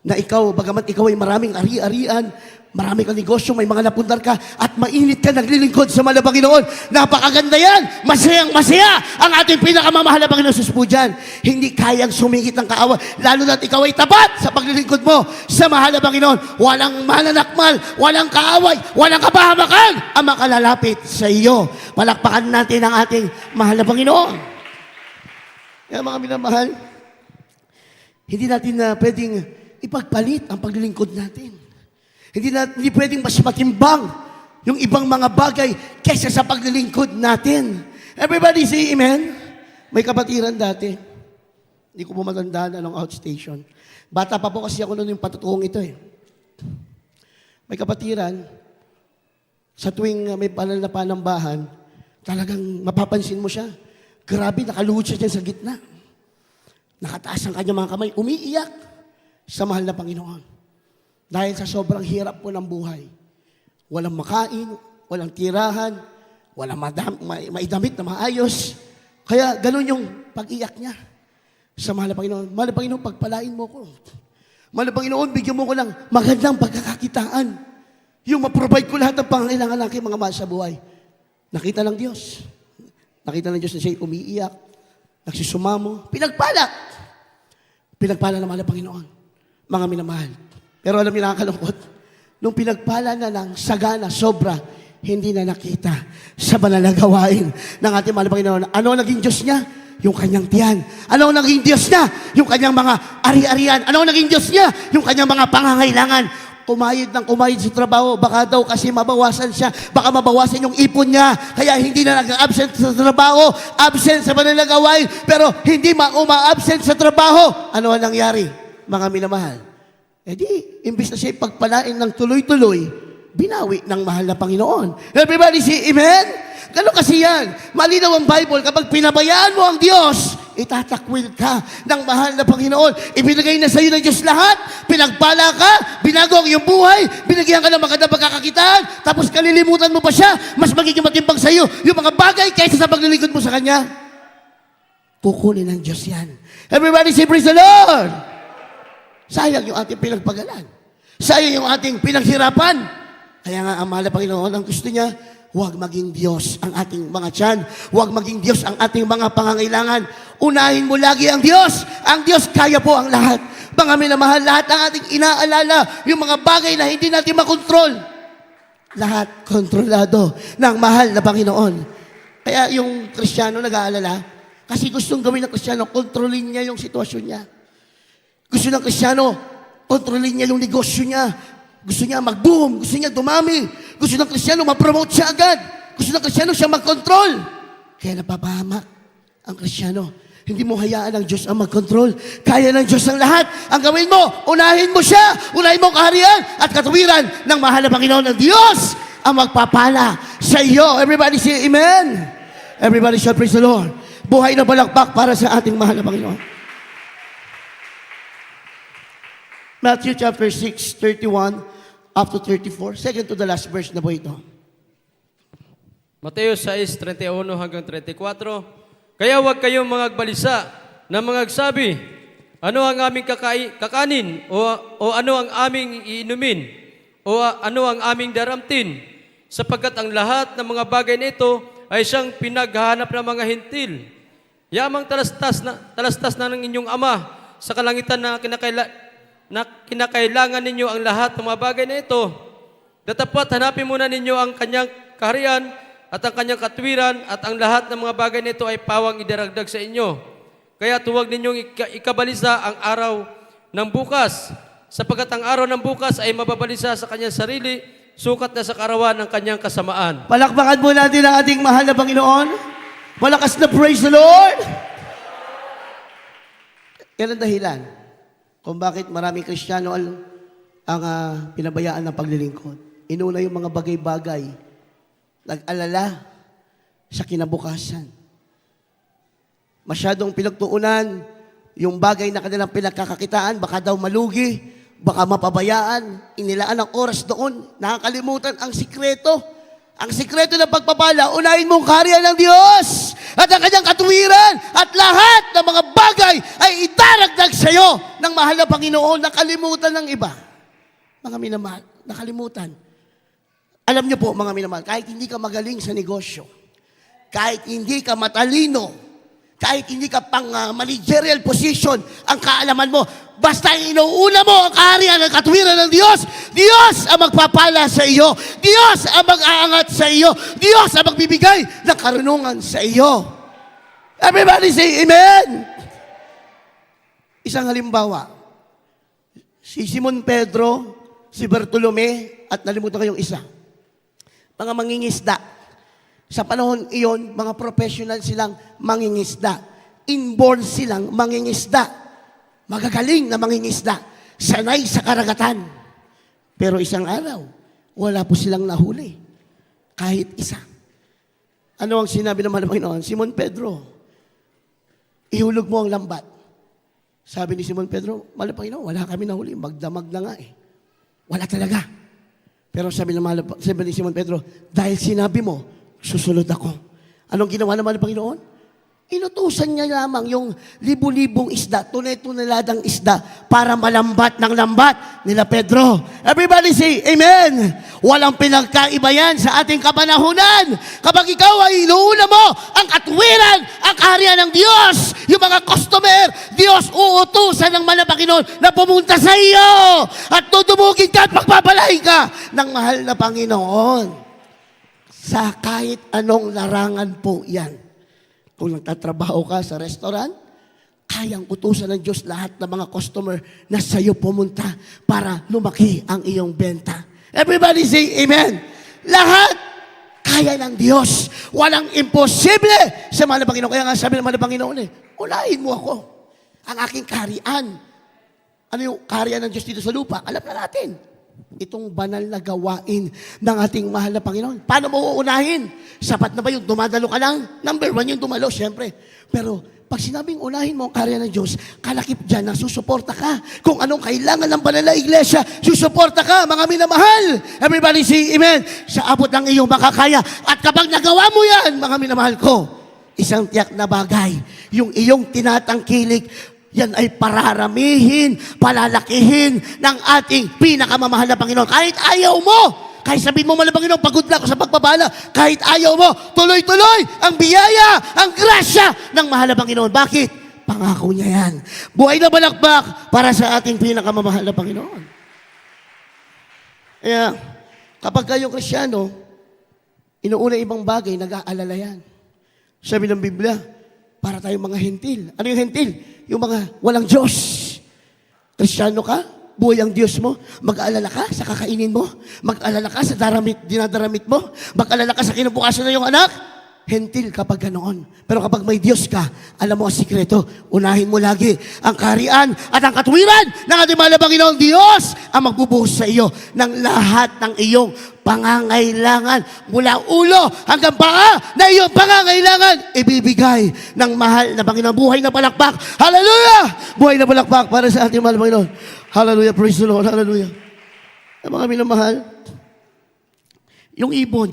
na ikaw, bagamat ikaw ay maraming ari-arian, marami kang negosyo, may mga napundar ka, at mainit ka naglilingkod sa mahal na Panginoon. Napakaganda yan! Masayang masaya ang ating pinakamamahal na Panginoon sa po dyan. Hindi kayang sumingit ng kaawa, lalo na't ikaw ay tapat sa paglilingkod mo sa mahal na Panginoon. Walang mananakmal, walang kaaway, walang kapahamakan ang makalalapit sa iyo. Palakpakan natin ang ating mahal na Panginoon. Kaya mga minamahal, hindi natin na pwedeng ipagpalit ang paglilingkod natin. Hindi pwedeng mas matimbang yung ibang mga bagay kaysa sa paglilingkod natin. Everybody say amen. May kapatiran dati. Hindi ko po matandaan anong outstation. Bata pa po kasi ako noon yung patutuong ito eh. May kapatiran, sa tuwing may panambahan, talagang mapapansin mo siya. Grabe, nakaluhod siya dyan sa gitna. Nakataas ang kanyang mga kamay, umiiyak sa mahal na Panginoon. Dahil sa sobrang hirap po ng buhay. Walang makain, walang tirahan, walang maidamit na maayos. Kaya ganun yung pag-iyak niya sa mahal na Panginoon. Mahal na Panginoon, pagpalain mo ko. Mahal na Panginoon, bigyan mo ko ng magandang pagkakakitaan. Yung ma-provide ko lahat ng pangangailangan ng aking mga mahal sa buhay. Nakita ng Diyos. Nakita ng Diyos na siya umiiyak, nagsusumamo, pinagpala. Pinagpala ng mahal na Panginoon. Mga minamahal. Pero alam niyo, nakakalungkot, nung pinagpala na ng sagana, sobra, hindi na nakita sa banal na gawain ng ating mahal na Panginoon. Ano ang naging Diyos niya? Yung kanyang tiyan. Ano ang naging Diyos niya? Yung kanyang mga ari-arian. Ano ang naging Diyos niya? Yung kanyang mga pangangailangan. Kumayod sa trabaho, baka daw kasi mabawasan siya, baka mabawasan yung ipon niya, kaya hindi na nag-absent sa trabaho, absent sa banal na gawain, pero hindi uma-absent sa trabaho. Ano ang nangyari, mga minamahal? Eh di, imbis na siya pagpalain ng tuloy-tuloy, binawi ng mahal na Panginoon. Everybody say amen? Gano'n kasi yan. Malinaw ang Bible, kapag pinabayaan mo ang Diyos, itatakwil ka ng mahal na Panginoon. Ibinigay na sa iyo ng Diyos lahat, pinagpala ka, binago ang iyong buhay, binigyan ka ng magandang pagkakakitaan, tapos kalilimutan mo pa siya, mas magiging matimbang sa iyo yung mga bagay kaysa sa paglilingkod mo sa Kanya. Kukunin ng Diyos yan. Everybody say praise the Lord! Sayang yung ating pinagpagalan. Sayang yung ating pinaghirapan. Kaya nga, ang mahal na Panginoon, ang gusto niya, huwag maging Diyos ang ating mga tiyan. Huwag maging Diyos ang ating mga pangangailangan. Unahin mo lagi ang Diyos. Ang Diyos kaya po ang lahat. Mga minamahal, lahat ng ating inaalala, yung mga bagay na hindi natin makontrol, lahat kontrolado ng mahal na Panginoon. Kaya yung Kristiyano nag-aalala, kasi gustong gawin ng Kristiyano, kontrolin niya yung sitwasyon niya. Gusto ng Kristiyano, kontrolin niya yung negosyo niya. Gusto niya mag-boom, gusto niya dumami. Gusto ng Kristiyano, ma-promote siya agad. Gusto ng Kristiyano siya mag-control. Kaya napapahamak ang Kristiyano. Hindi mo hayaan ang Diyos ang mag-control. Kaya ng Diyos ang lahat. Ang gawin mo, unahin mo siya. Unahin mo ang kaharian at katuwiran ng mahal na Panginoon ng Diyos ang magpapala sa iyo. Everybody say amen. Everybody shall praise the Lord. Buhay na balakbak para sa ating mahal na Panginoon. Matthew chapter 6, 31 up to 34. Second to the last verse na po ito. Mateo 6:31 hanggang 34. Kaya huwag kayong magbalisa na magsabi, ano ang aming kakanin o ano ang aming iinumin o ano ang aming daramtin, sapagkat ang lahat ng mga bagay na ito ay siyang pinaghahanap ng mga hintil. Yamang talastas na ng inyong Ama sa kalangitan na kinakailangan ninyo ang lahat ng mga bagay na ito. Datapat hanapin muna ninyo ang kanyang kaharian at ang kanyang katwiran, at ang lahat ng mga bagay na ito ay pawang idaragdag sa inyo. Kaya huwag ninyong ikabalisa ang araw ng bukas, sapagkat ang araw ng bukas ay mababalisa sa kanyang sarili, sukat na sa karawan ng kanyang kasamaan. Palakpakan po natin ang ating mahal na Panginoon. Malakas na praise the Lord. Yan ang dahilan kung bakit maraming Kristiyano ang pinabayaan ng paglilingkod. Inuna yung mga bagay-bagay, nag-alala sa kinabukasan. Masyadong pinagtuunan yung bagay na kanilang pinagkakakitaan, baka daw malugi, baka mapabayaan, inilaan ang oras doon, nakakalimutan ang sikreto. Ang sikreto ng pagpapala, unahin mong kaharian ng Diyos at ang kanyang katuwiran, at lahat ng mga bagay ay idaragdag sa iyo ng mahal na Panginoon. Nakalimutan ng iba. Mga minamahal, nakalimutan. Alam niyo po, mga minamahal, kahit hindi ka magaling sa negosyo, kahit hindi ka matalino, kahit hindi ka pang managerial position, ang kaalaman mo, basta inuuna mo ang kaharian ng katuwiran ng Diyos, Diyos ang magpapala sa iyo. Diyos ang mag-aangat sa iyo. Diyos ang magbibigay ng karunungan sa iyo. Everybody say amen. Isang halimbawa, si Simon Pedro, si Bartolome, at nalimutan ko yung isa. Mga mangingisda. Sa panahon iyon, mga professional silang mangingisda. Inborn silang mangingisda. Magagaling na mangingisda. Sanay sa karagatan. Pero isang araw, wala po silang nahuli. Kahit isa. Ano ang sinabi ng mahal na Panginoon? Simon Pedro, ihulog mo ang lambat. Sabi ni Simon Pedro, mahal na Panginoon, wala kami nahuli. Magdamag na nga eh. Wala talaga. Pero sabi ni Simon Pedro, dahil sinabi mo, susunod ako. Anong ginawa naman ng Panginoon? Inutusan niya lamang yung libu-libong isda, tunay-tunaladang isda, para malambat ng lambat nila Pedro. Everybody say, amen! Walang pinagkaiba yan sa ating kapanahunan. Kapag ikaw ay inuuna mo ang katuwiran, ang kaharian ng Diyos, yung mga customer, Diyos uutusan ng mahal na Panginoon na pumunta sa iyo at tutubugin ka at pagpapalain ka ng mahal na Panginoon. Sa kahit anong larangan po yan. Kung nagtatrabaho ka sa restaurant, kayang utusan ng Diyos lahat ng mga customer na sa iyo pumunta para lumaki ang iyong benta. Everybody say amen. Lahat kaya ng Diyos. Walang imposible sa mahal na Panginoon. Kaya nga sabi ng mahal na Panginoon unahin mo ako. Ang aking kaharian. Ano yung kaharian ng Diyos dito sa lupa? Alam na natin. Itong banal na gawain ng ating mahal na Panginoon. Paano mo uunahin? Sapat na ba yung dumadalo ka lang? Number 1 yung dumalo, syempre. Pero pag sinabing unahin mo ang karya ng Diyos, kalakip dyan na susuporta ka. Kung anong kailangan ng banal na iglesia, susuporta ka, mga minamahal. Everybody say amen. Sa abot ng iyong makakaya. At kapag nagawa mo yan, mga minamahal ko, isang tiyak na bagay, yung iyong tinatangkilik, yan ay pararamihin, palalakihin ng ating pinakamamahal na Panginoon. Kahit ayaw mo, Kahit sabihin mo, malabang Panginoon, pagod na ako sa pagpapala. Kahit ayaw mo, tuloy-tuloy ang biyaya, ang grasya ng mahal na Panginoon. Bakit? Pangako niya yan. Buhay na balakbak para sa ating pinakamamahal na Panginoon. Kaya, kapag kayong Kristyano, inuuna ibang bagay, nag-aalala yan. Sabi ng Biblia, para tayong mga hentil. Ano yung hentil? Yung mga walang Diyos. Kristyano ka, buhay ang Diyos mo, mag-aalala ka sa kakainin mo, mag-aalala ka sa dinadaramit mo, mag-aalala ka sa kinabukasan ng iyong anak, hentil kapag ganoon. Pero kapag may Diyos ka, alam mo ang sikreto, unahin mo lagi ang kaharian at ang katuwiran ng ating mahal na Panginoong Diyos ang magbubuhos sa iyo ng lahat ng iyong pangangailangan. Mula ulo hanggang paa na iyong pangangailangan, ibibigay ng mahal na Panginoon. Buhay na palakpak. Hallelujah! Buhay na palakpak para sa ating mahal na Panginoon. Hallelujah! Praise the Lord! Hallelujah! Mga minamahal, yung ibon,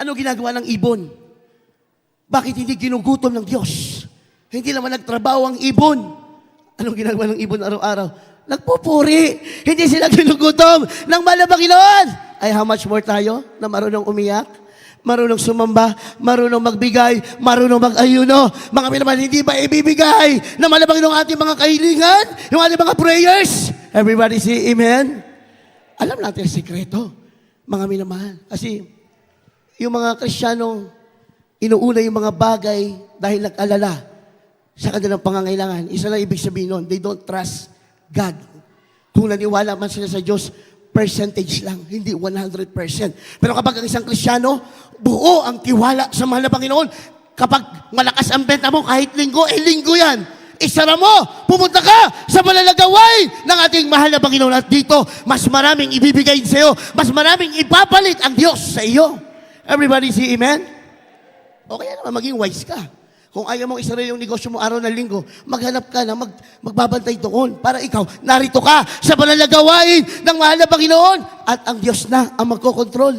ano ginagawa ng ibon? Bakit hindi ginugutom ng Diyos? Hindi naman nagtrabaho ang ibon. Anong ginagawa ng ibon araw-araw? Nagpupuri. Hindi sila ginugutom ng mahal na Panginoon. Ay, how much more tayo na marunong umiyak, marunong sumamba, marunong magbigay, marunong mag-ayuno. Mga minamahal, hindi ba ibibigay na mahal na Panginoon ating mga kahilingan, yung ating mga prayers? Everybody say amen? Alam natin ang sikreto, mga minamahal. Kasi yung mga Kristiyanong inuuna yung mga bagay dahil nag-alala sa kanilang pangangailangan. Isa lang ibig sabihin nun, they don't trust God. Kung naniwala man sila sa Diyos, percentage lang, hindi 100%. Pero kapag ang isang Kristiyano, buo ang tiwala sa mahal na Panginoon, kapag malakas ang benta mo, kahit linggo, linggo yan. Isara mo, pumunta ka sa malalagaway ng ating mahal na Panginoon. At dito, mas maraming ibibigay sa iyo, mas maraming ipapalit ang Diyos sa iyo. Everybody say amen? O kaya naman, maging wise ka. Kung ayaw mong isara yung negosyo mo araw na linggo, maghanap ka na magbabantay doon para ikaw, narito ka sa malalagawain ng mahal na Panginoon at ang Diyos na ang magkokontrol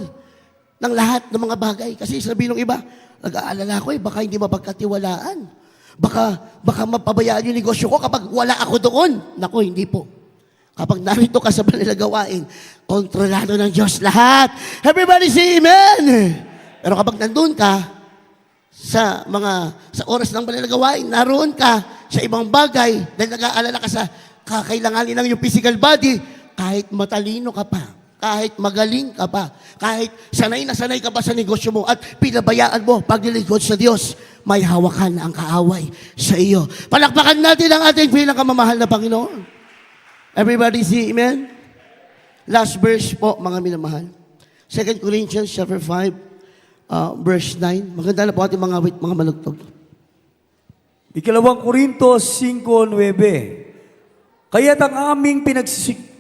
ng lahat ng mga bagay. Kasi sabi ng iba, nag-aalala ko baka hindi mapagkatiwalaan. Baka mapabayaan yung negosyo ko kapag wala ako doon. Naku, hindi po. Kapag narito ka sa malalagawain, kontrolado ng Diyos lahat. Everybody say amen! Pero kapag nandun ka, sa oras ng malalagawain, naroon ka sa ibang bagay dahil nag-aalala ka sa kakailanganin ng iyong physical body, kahit matalino ka pa, kahit magaling ka pa, kahit sanay na sanay ka pa sa negosyo mo at pinabayaan mo paglilingkod sa Diyos, may hawakan ang kaaway sa iyo. Palakpakan natin ang ating pinakamamahal na Panginoon. Everybody say amen? Last verse po, mga minamahal. 2 Corinthians chapter 5, verse 9. Maganda na po ating mga malugtog. Ikalawang Korintos 5:9. Kaya't ang aming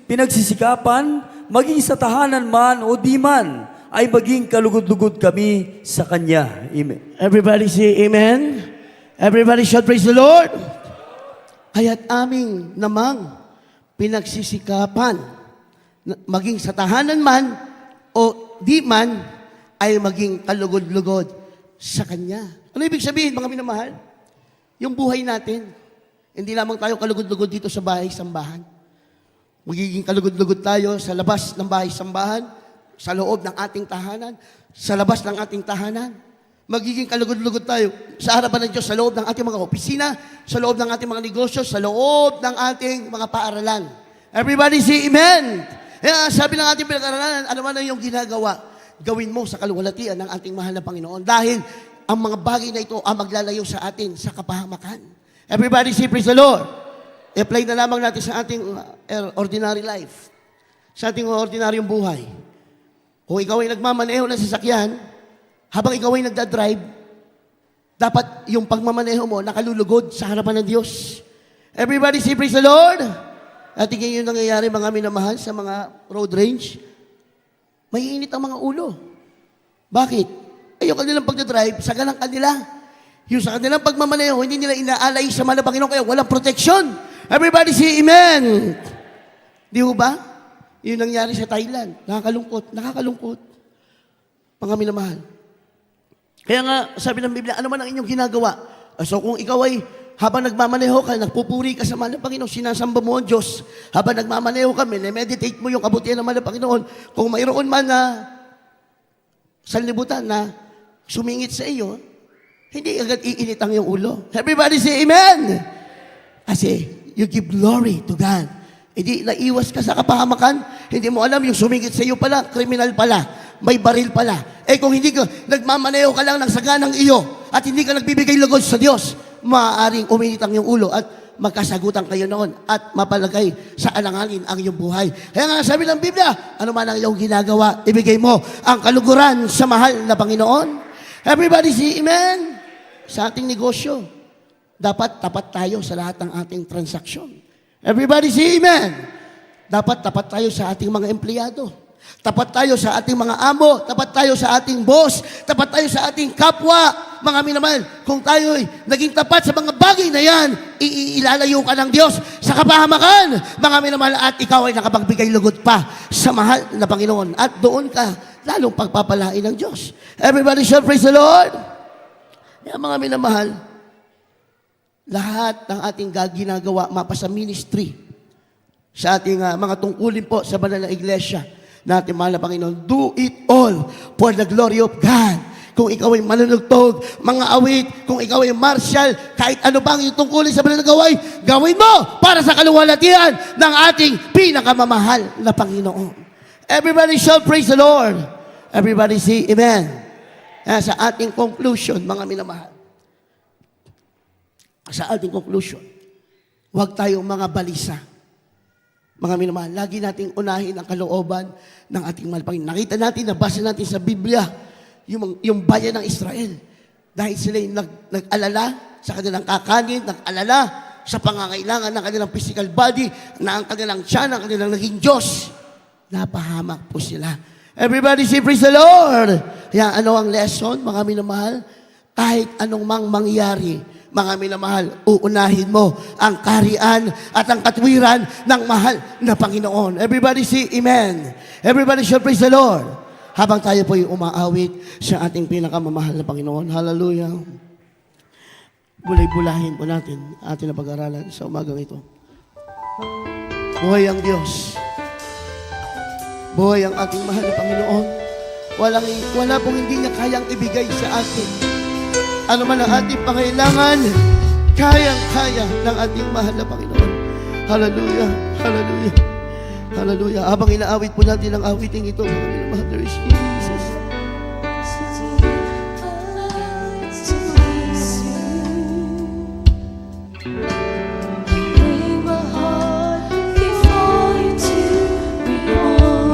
pinagsisikapan, maging sa tahanan man o di man, ay maging kalugod-lugod kami sa Kanya. Amen. Everybody say amen. Everybody should praise the Lord. Kaya't aming namang pinagsisikapan, maging sa tahanan man o di man, ay maging kalugod-lugod sa Kanya. Ano ibig sabihin, mga minamahal? Yung buhay natin, hindi lamang tayo kalugod-lugod dito sa bahay-sambahan. Magiging kalugod-lugod tayo sa labas ng bahay-sambahan, sa loob ng ating tahanan, sa labas ng ating tahanan. Magiging kalugod-lugod tayo sa harapan ng Diyos, sa loob ng ating mga opisina, sa loob ng ating mga negosyo, sa loob ng ating mga paaralan. Everybody say amen! Kaya sabi ng ating pinag-aralan, ano man ang iyong ginagawa, gawin mo sa kaluwalhatian ng ating mahal na Panginoon dahil ang mga bagay na ito ang maglalayo sa atin sa kapahamakan. Everybody say praise the Lord. I-apply na lamang natin sa ating ordinary life, sa ating ordinaryong buhay. Kung ikaw ay nagmamaneho ng sasakyan, habang ikaw ay nagdadrive, dapat yung pagmamaneho mo nakalulugod sa harapan ng Diyos. Everybody say praise the Lord. At tingin yung nangyayari mga minamahal sa mga road range, may init ang mga ulo. Bakit? Yung kanilang pagdadrive, sagalang kanila. Yung sa kanilang pagmamaneho, hindi nila inaalay sa mahal na Panginoon, kaya walang protection. Everybody say amen. Di ho ba? Yun nangyari sa Thailand. Nakakalungkot. Mga minamahal. Kaya nga, sabi ng Biblia, ano man ang inyong ginagawa? So kung ikaw ay habang nagmamaneho ka, nagpupuri ka sa mahal na Panginoon, sinasamba mo ang Diyos. Habang nagmamaneho kami, meditate mo yung kabutihan ng mahal na Panginoon. Kung mayroon man na sanlibutan na sumingit sa iyo, hindi agad iinit ang iyong ulo. Everybody say amen! Kasi you give glory to God. Hindi naiwas ka sa kapahamakan, hindi mo alam yung sumingit sa iyo pala, kriminal pala, may baril pala. Eh kung hindi ka, nagmamaneho ka lang ng saganang iyo at hindi ka nagbibigay lugod sa Diyos, maaaring uminit ang iyong ulo at magkasagutan kayo noon at mapalagay sa alanganin ang iyong buhay. Kaya nga sabi ng Biblia, ano man ang iyong ginagawa, ibigay mo ang kaluguran sa mahal na Panginoon. Everybody say amen. Sa ating negosyo, dapat tapat tayo sa lahat ng ating transaksyon. Everybody say amen. Dapat tapat tayo sa ating mga empleyado. Tapat tayo sa ating mga amo. Tapat tayo sa ating boss. Tapat tayo sa ating kapwa. Mga minamahal, kung tayo'y naging tapat sa mga bagay na yan, ilalayo ka ng Diyos sa kapahamakan. Mga minamahal, at ikaw ay nakapagbigay lugod pa sa mahal na Panginoon. At doon ka lalong pagpapalain ng Diyos. Everybody shall praise the Lord. Yan, mga minamahal, lahat ng ating ginagawa mapasa ministry sa ating mga tungkulin po sa banal na iglesia natin, mahal na Panginoon, do it all for the glory of God. Kung ikaw ay manunugtog, mga awit, kung ikaw ay martial, kahit ano bang yung tungkulin sa banal na gawain, gawin mo para sa kaluwalhatian ng ating pinakamamahal na Panginoon. Everybody shall praise the Lord. Everybody say amen. Sa ating conclusion, mga minamahal, sa ating conclusion, huwag tayong mga balisa. Mga minamahal, lagi nating unahin ang kalooban ng ating mahal Panginoon. Nakita natin, nabasa natin sa Biblia, yung bayan ng Israel. Dahil sila nag-alala sa kanilang kakanin, nag-alala sa pangangailangan ng kanilang physical body, na ang kanilang tiyan, ang kanilang naging Diyos. Napahamak po sila. Everybody say, praise the Lord! Kaya ano ang lesson, mga minamahal? Kahit anong mangyari, mga minamahal, uunahin mo ang kaharian at ang katwiran ng mahal na Panginoon. Everybody say amen. Everybody shall praise the Lord. Habang tayo po yung umaawit sa ating pinakamamahal na Panginoon. Hallelujah. Bulay-bulahin po natin ating na pag-aralan sa umagang ito. Buhay ang Diyos. Buhay ang ating mahal na Panginoon. Wala pong hindi niya kayang ibigay sa atin. Ano man ang ating pangailangan, kayang-kaya ng ating mahal na Panginoon. Hallelujah. Hallelujah. Hallelujah. Habang inaawit po natin ang awiting ito, mga minamahal, there is Jesus.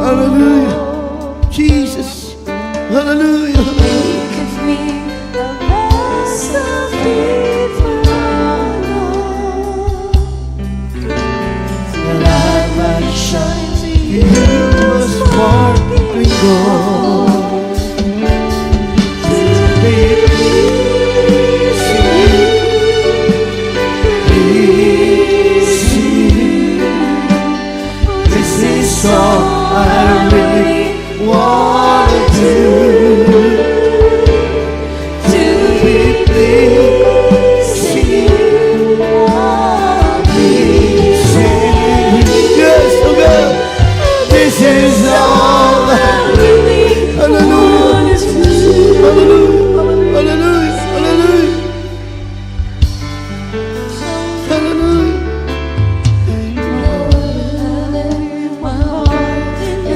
Hallelujah. Jesus. Hallelujah. You are sparkling gold. To be pleasing. This is all I really want to do. To be pleasing. Yes, oh God. This is all I really want to do. Hallelujah. Hallelujah. Hallelujah. Hallelujah.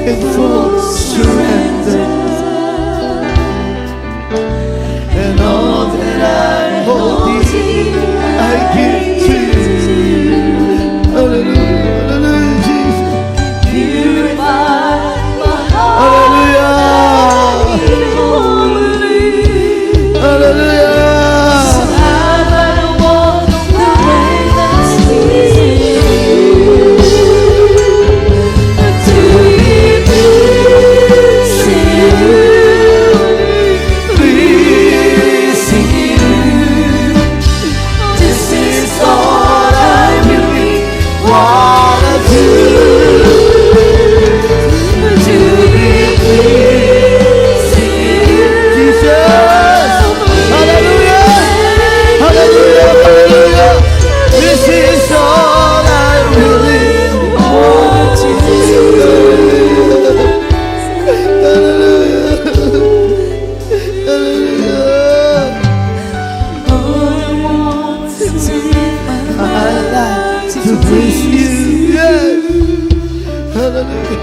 In full surrender. And all that I hold dear, I give to you. Hallelujah. See hallelujah.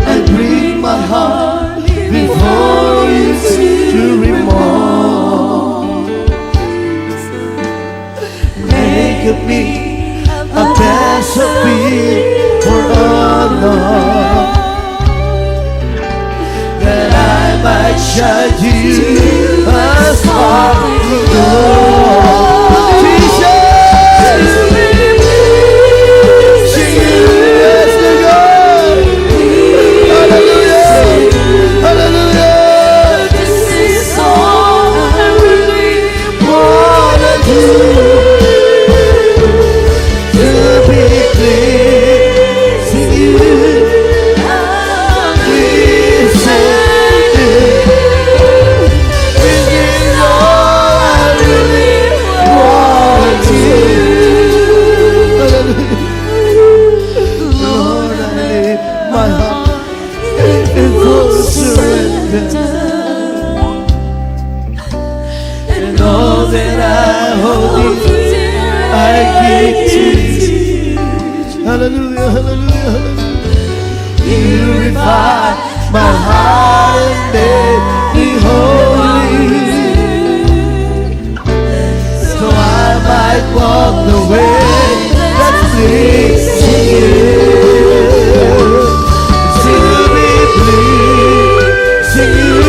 I bring my heart before you to remorse. Make of me a vessel fit for honor, that I might shine to you as far as the Lord. Jesus, sing yes to God. Hallelujah, hallelujah. This is all I really Wanna do to be pleasing you. Please this is all I really want to do. Lord, I lift my heart in full surrender, and all that I hold dear, I give to you. Hallelujah, hallelujah, hallelujah. Purify my heart and make me holy, so I might walk the way that pleases you. To be pleasing you,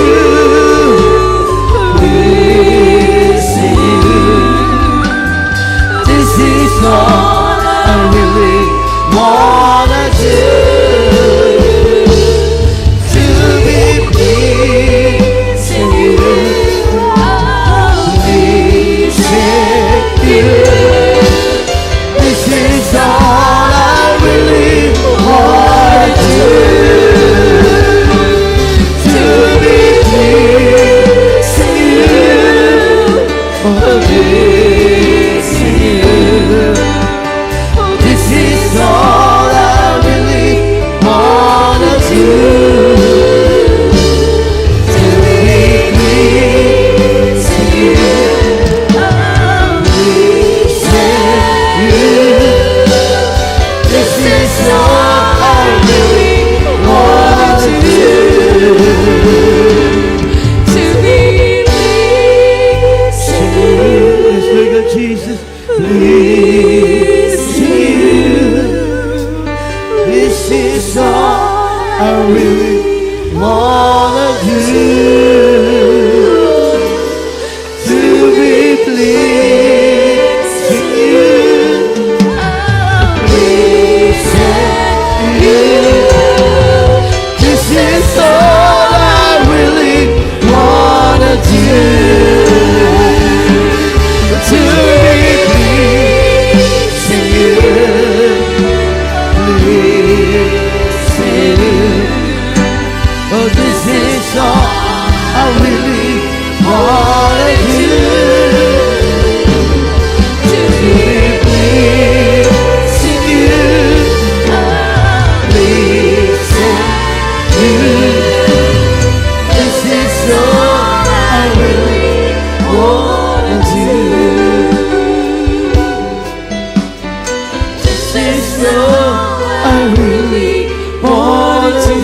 pleasing you. This is all I really wanna do. To be pleasing you, pleasing you. This is all I really wanna do. To be pleasing you, pleasing you. This is all I really wanna do. To be pleasing you, pleasing you. This is all I really wanna do. to be pleasing you. Yes, Lord God Jesus, pleasing you. This is all I really wanna do. To be pleasing you, pleasing you. This is all I really wanna do. To be pleasing you, pleasing you. Oh, this is all I really wanna do. To be pleasing you, pleasing you. This is all I really wanna do. This is all I really wanna do.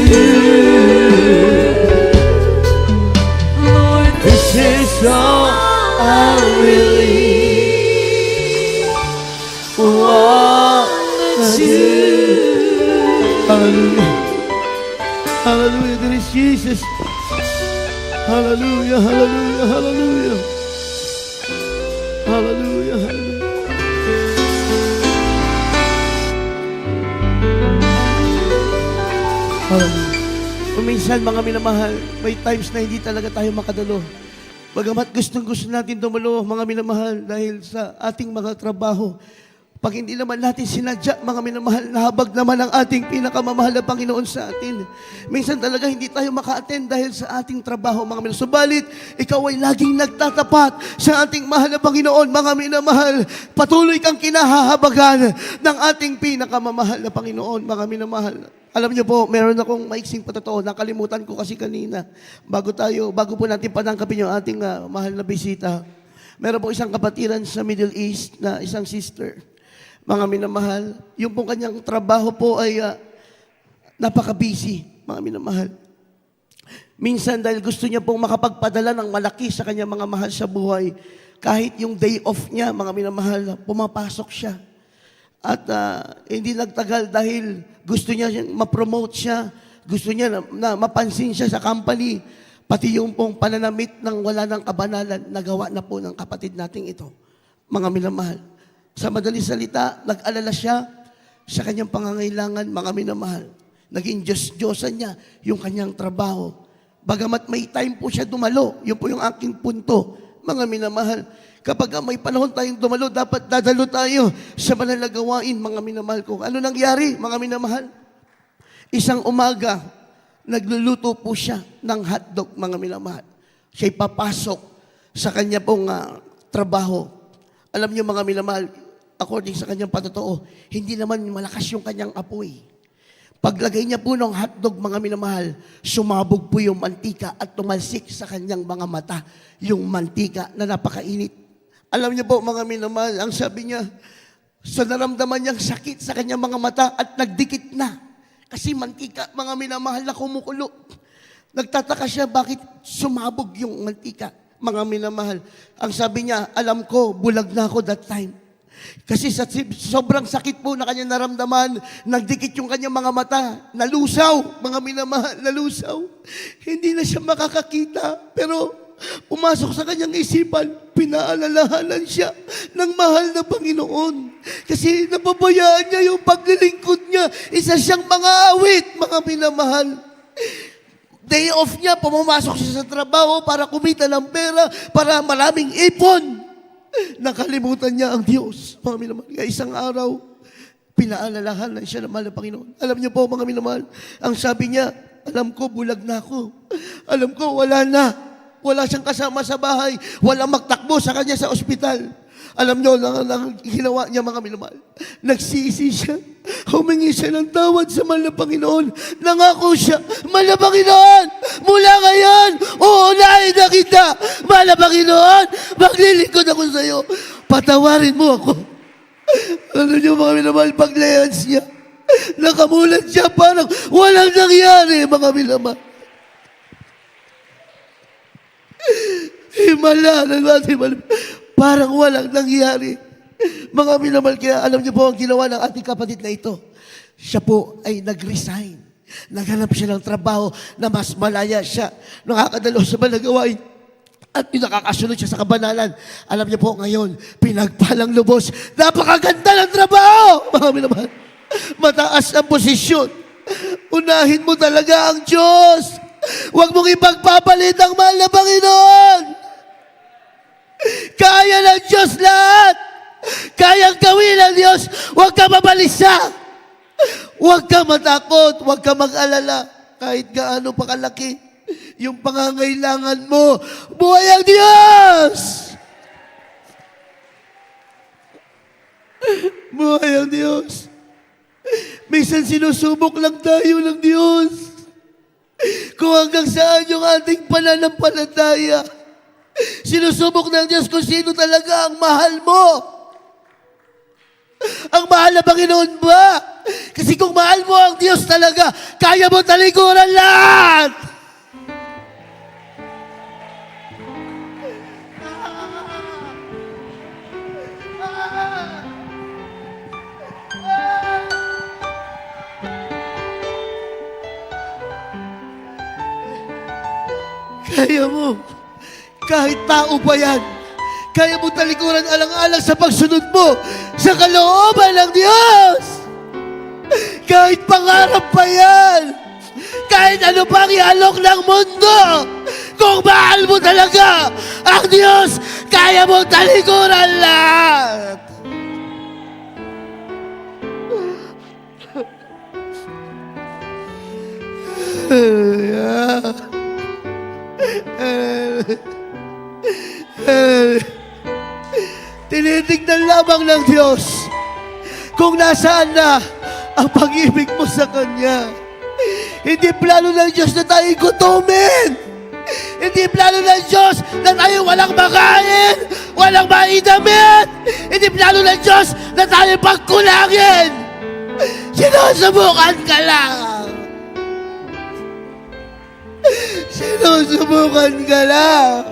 Lord, This is all I really wanna do. Hallelujah. Hallelujah. There is Jesus. Hallelujah. Hallelujah. Hallelujah. Hallelujah. Hallelujah. Hallelujah. Kung minsan mga minamahal, may times na hindi talaga tayo makadalo. Bagamat gustong-gusto natin dumalo, mga minamahal, dahil sa ating mga trabaho. Pag hindi naman natin sinadya, mga minamahal, nahabag naman ang ating pinakamamahal na Panginoon sa atin. Minsan talaga hindi tayo maka-attend dahil sa ating trabaho, mga minamahal. Subalit, ikaw ay laging nagtatapat sa ating mahal na Panginoon, mga minamahal. Patuloy kang kinahahabagan ng ating pinakamamahal na Panginoon, mga minamahal. Alam niyo po, meron akong maiksing patotoo. Nakalimutan ko kasi kanina. Bago po natin panangkapin yung ating mahal na bisita. Meron po isang kapatiran sa Middle East na isang sister. Mga minamahal, yung pong kanyang trabaho po ay napaka-busy, mga minamahal. Minsan dahil gusto niya pong makapagpadala ng malaki sa kanyang mga mahal sa buhay, kahit yung day off niya, mga minamahal, pumapasok siya. At hindi nagtagal dahil gusto niya ma-promote siya, gusto niya na mapansin siya sa company, pati yung pong pananamit ng wala ng kabanalan, nagawa na po ng kapatid nating ito, mga minamahal. Sa madaling salita, nag-alala siya sa kanyang pangangailangan, mga minamahal. Naging Diyos-Diyosan niya yung kanyang trabaho. Bagamat may time po siya dumalo, yun po yung aking punto, mga minamahal. Kapag may panahon tayong dumalo, dapat dadalo tayo sa banal na gawain, mga minamahal ko. Ano nangyari, mga minamahal? Isang umaga, nagluluto po siya ng hotdog, mga minamahal. Siya'y papasok sa kanya pong trabaho. Alam niyo, mga minamahal, according sa kanyang patotoo, hindi naman malakas yung kanyang apoy. Paglagay niya po ng hotdog, mga minamahal, sumabog po yung mantika at tumalsik sa kanyang mga mata yung mantika na napakainit. Alam niyo po, mga minamahal, ang sabi niya, sa naramdaman niyang sakit sa kanyang mga mata at nagdikit na. Kasi mantika, mga minamahal, na kumukulo. Nagtataka siya bakit sumabog yung mantika, mga minamahal. Ang sabi niya, alam ko, bulag na ako that time. Kasi sa sobrang sakit po na kanyang naramdaman, nagdikit yung kanyang mga mata, nalusaw, mga minamahal, nalusaw. Hindi na siya makakakita, pero pumasok sa kanyang isipan, pinaalalahanan siya ng mahal na Panginoon. Kasi napabayaan niya yung paglilingkod niya, isa siyang mga awit, mga minamahal. Day off niya, pumasok siya sa trabaho para kumita ng pera, para maraming ipon. Nakalimutan niya ang Diyos. Mga minamahal, kaya isang araw, pinaalalahanan siya ng mahal na Panginoon. Alam niyo po, mga minamahal, ang sabi niya, alam ko, bulag na ako. Alam ko, wala na. Wala siyang kasama sa bahay. Walang magtakbo sa kanya sa ospital. Alam niyo, ang ginawa niya, mga minamahal, nagsisi siya. Humingi siya ng tawad sa mahal na Panginoon. Nangako siya, mahal na Panginoon, mula ngayon, uunahin na kita. Mahal na Panginoon, maglilingkod ako sa iyo. Patawarin mo ako. Ano niyo, mga minamahal, paglayans niya, nakamulat siya, parang walang nangyari, mga minamahal. Himala ng ating parang walang nangyari. Mga minamahal, kaya alam niyo po ang ginawa ng ating kapatid na ito. Siya po ay nag-resign. Naghanap siya ng trabaho na mas malaya siya. Nakakadalo sa malagawain. At nakakasunod siya sa kabanalan. Alam niyo po ngayon, pinagpalang lubos. Napakaganda ng trabaho! Mga minamahal, mataas ang posisyon. Unahin mo talaga ang Diyos. Huwag mong ipagpapalit ang mahal na Panginoon. Kaya ng Diyos lahat. Kayang gawin ng Diyos. Huwag ka mabalisa. Huwag ka matakot. Huwag ka mag-alala. Kahit gaano pa kalaki yung pangangailangan mo. Buhay ang Diyos! Buhay ang Diyos. Minsan sinusubok lang tayo ng Diyos. Kung hanggang saan yung ating pananampalataya. Sinusubok ng Diyos kung sino talaga ang mahal mo. Ang mahal na Panginoon ba? Kasi kung mahal mo ang Diyos talaga, kaya mo talikuran lahat. Kaya mo. Kahit tao pa yan, kaya mo talikuran alang-alang sa pagsunod mo sa kalooban ng Diyos. Kahit pangarap pa yan, kahit ano pang ialok ng mundo, kung mahal mo talaga ang Diyos, kaya mo talikuran lahat. Tinitignan lamang ng Diyos kung nasaan na ang pag-ibig mo sa Kanya. Hindi plano ng Diyos na tayo gutumin. Hindi plano ng Diyos na tayo walang makain, walang maidamit. Hindi plano ng Diyos na tayo pagkulangin. Sinusubukan ka lang. sinusubukan ka lang.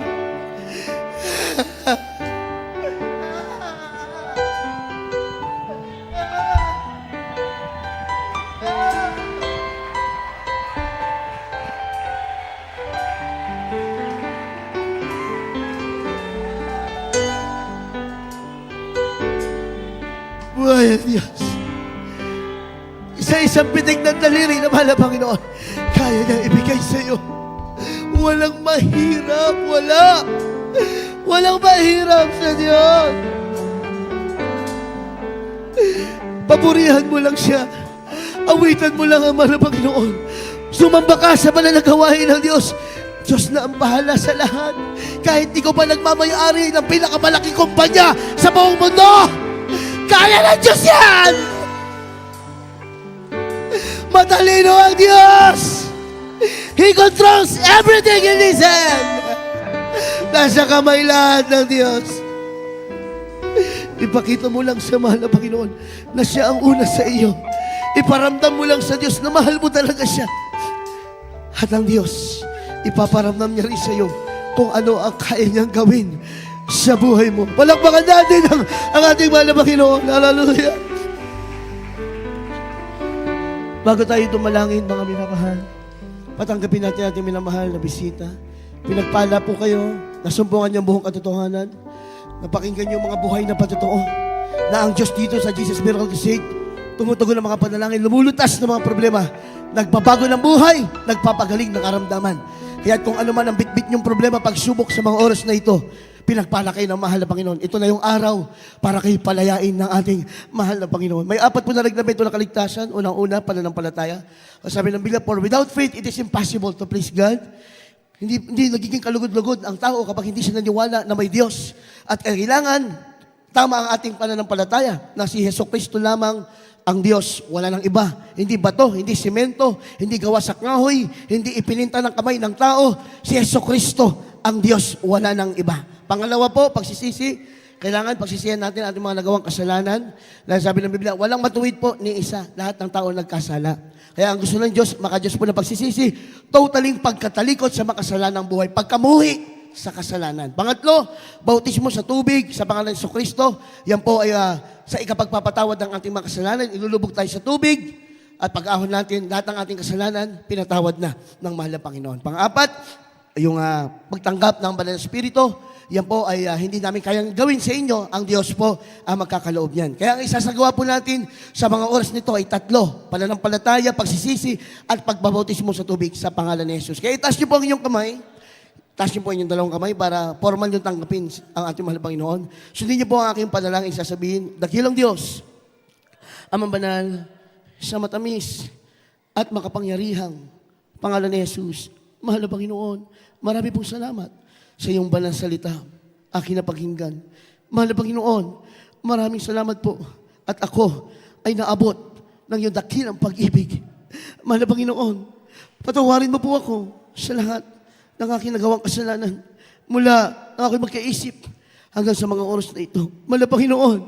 Buhay ang Diyos. Isa-isang pitik ng daliri na mahal na Panginoon, kaya niya ibigay sa iyo. Walang mahirap, wala. Walang mahirap sa Diyos. Papurihan mo lang siya. Awitan mo lang ang mahal na Panginoon. Sumamba ka sa banal na gawain ng Diyos. Diyos na ang bahala sa lahat. Kahit di ko pa nagmamayari ng pinakamalaking kumpanya sa buong mundo, kaya ng Diyos yan! Matalino ang Diyos! He controls everything in His hand! Nasa kamay lahat ng Diyos. Ipakita mo lang sa mahal na Panginoon na siya ang una sa iyo. Iparamdam mo lang sa Diyos na mahal mo talaga siya. At ang Diyos, ipaparamdam niya rin sa iyo kung ano ang kaya niyang gawin sa buhay mo. Palakpakan natin ang ating mahal na Panginoon. Hallelujah! Bago tayo dumalangin, mga minamahal, patanggapin natin ating minamahal na bisita. Pinagpala po kayo, nasumpungan niyo ang buong katotohanan, napakinggan niyo mga buhay na patotoo, na ang Diyos dito sa Jesus Miracle Crusade, tumutugon ng mga panalangin, lumulutas ng mga problema, nagbabago ng buhay, nagpapagaling ng karamdaman. Kaya kung ano man ang bitbit niyong problema, pagsubok sa mga oras na ito, pinagpala kayo ng mahal na Panginoon. Ito na yung araw para kayo palayain ng ating mahal na Panginoon. May 4 po na reglamento ng kaligtasan. Unang-una, pananampalataya. Sabi ng Biblia, for without faith, it is impossible to please God. Hindi nagiging kalugod-lugod ang tao kapag hindi siya naniwala na may Diyos. At kailangan, tama ang ating pananampalataya na si Hesus Kristo lamang ang Diyos, wala nang iba. Hindi bato, hindi simento, hindi gawa sa kahoy, hindi ipininta ng kamay ng tao. Si Hesus Kristo ang Diyos, wala nang iba. Pangalawa po, pagsisisi. Kailangan pagsisihan natin ating mga nagawang kasalanan. Dahil sabi ng Biblia, walang matuwid po ni isa. Lahat ng tao nagkasala. Kaya ang gusto ng Diyos, maka-Diyos po na pagsisisi, totaling pagkatalikod sa makasalanang buhay. Pagkamuhi sa kasalanan. Pangatlo, bautismo sa tubig, sa pangalan ng Kristo. Yan po ay sa ikapagpapatawad ng ating mga kasalanan. Ilulubog tayo sa tubig. At pag-ahon natin, lahat ng ating kasalanan, pinatawad na ng mahal na Panginoon. Pang-apat, yung pagtanggap ng banal na Espiritu. Yan po ay hindi namin kayang gawin sa inyo. Ang Diyos po ang magkakaloob niyan. Kaya ang isasagawa po natin sa mga oras nito ay 3. Pananampalataya, pagsisisi, at pagbabautismo sa tubig sa pangalan ni Jesus. Kaya itaas niyo po ang inyong kamay. Taas niyo po ang inyong dalawang kamay para formal yung tanggapin ang ating mahal na Panginoon. Sundin niyo po ang aking panalangin sasabihin, dakilang Diyos, Amang banal, sa matamis at makapangyarihang pangalan ni Jesus, mahal na Panginoon, marami pong salamat sa iyong banal salita, aking napakinggan. Mahal na Panginoon, maraming salamat po. At ako ay naabot ng iyong dakilang pag-ibig. Mahal na Panginoon, patawarin mo po ako sa lahat ng aking nagawang kasalanan. Mula ang ako'y magkaisip hanggang sa mga oras na ito. Mahal na Panginoon,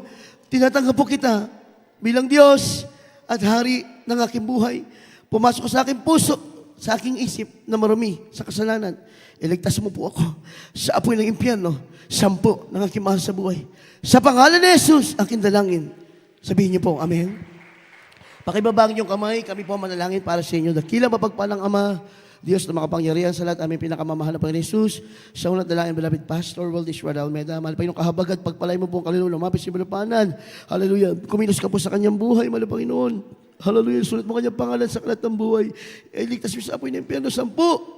tinatanggap po kita bilang Diyos at Hari ng aking buhay. Pumasok sa aking puso, sa aking isip na marumi sa kasalanan. Iligtas mo po ako sa apoy ng impyerno, 10 ng aking mahal sa buhay. Sa pangalan ni Jesus, aking dalangin. Sabihin niyo po, Amen. Pakibabang niyong kamay, kami po manalangin para sa inyo. Dakilang mapagpalang Ama, Diyos na makapangyarihan sa lahat, aming pinakamamahal na Panginoon Jesus, sa unat dalangin, beloved Pastor Waldis Rada Almeida, mahal Panginoon kahabag at pagpalay mo po ang kaluluwa, mapis yung malupanan. Hallelujah. Kumilos ka po sa kanyang buhay, mahal Panginoon. Hallelujah. Sulit mo kanyang pangalan sa kalat ng buhay. Iligtas mo sa apoy ng impyerno 10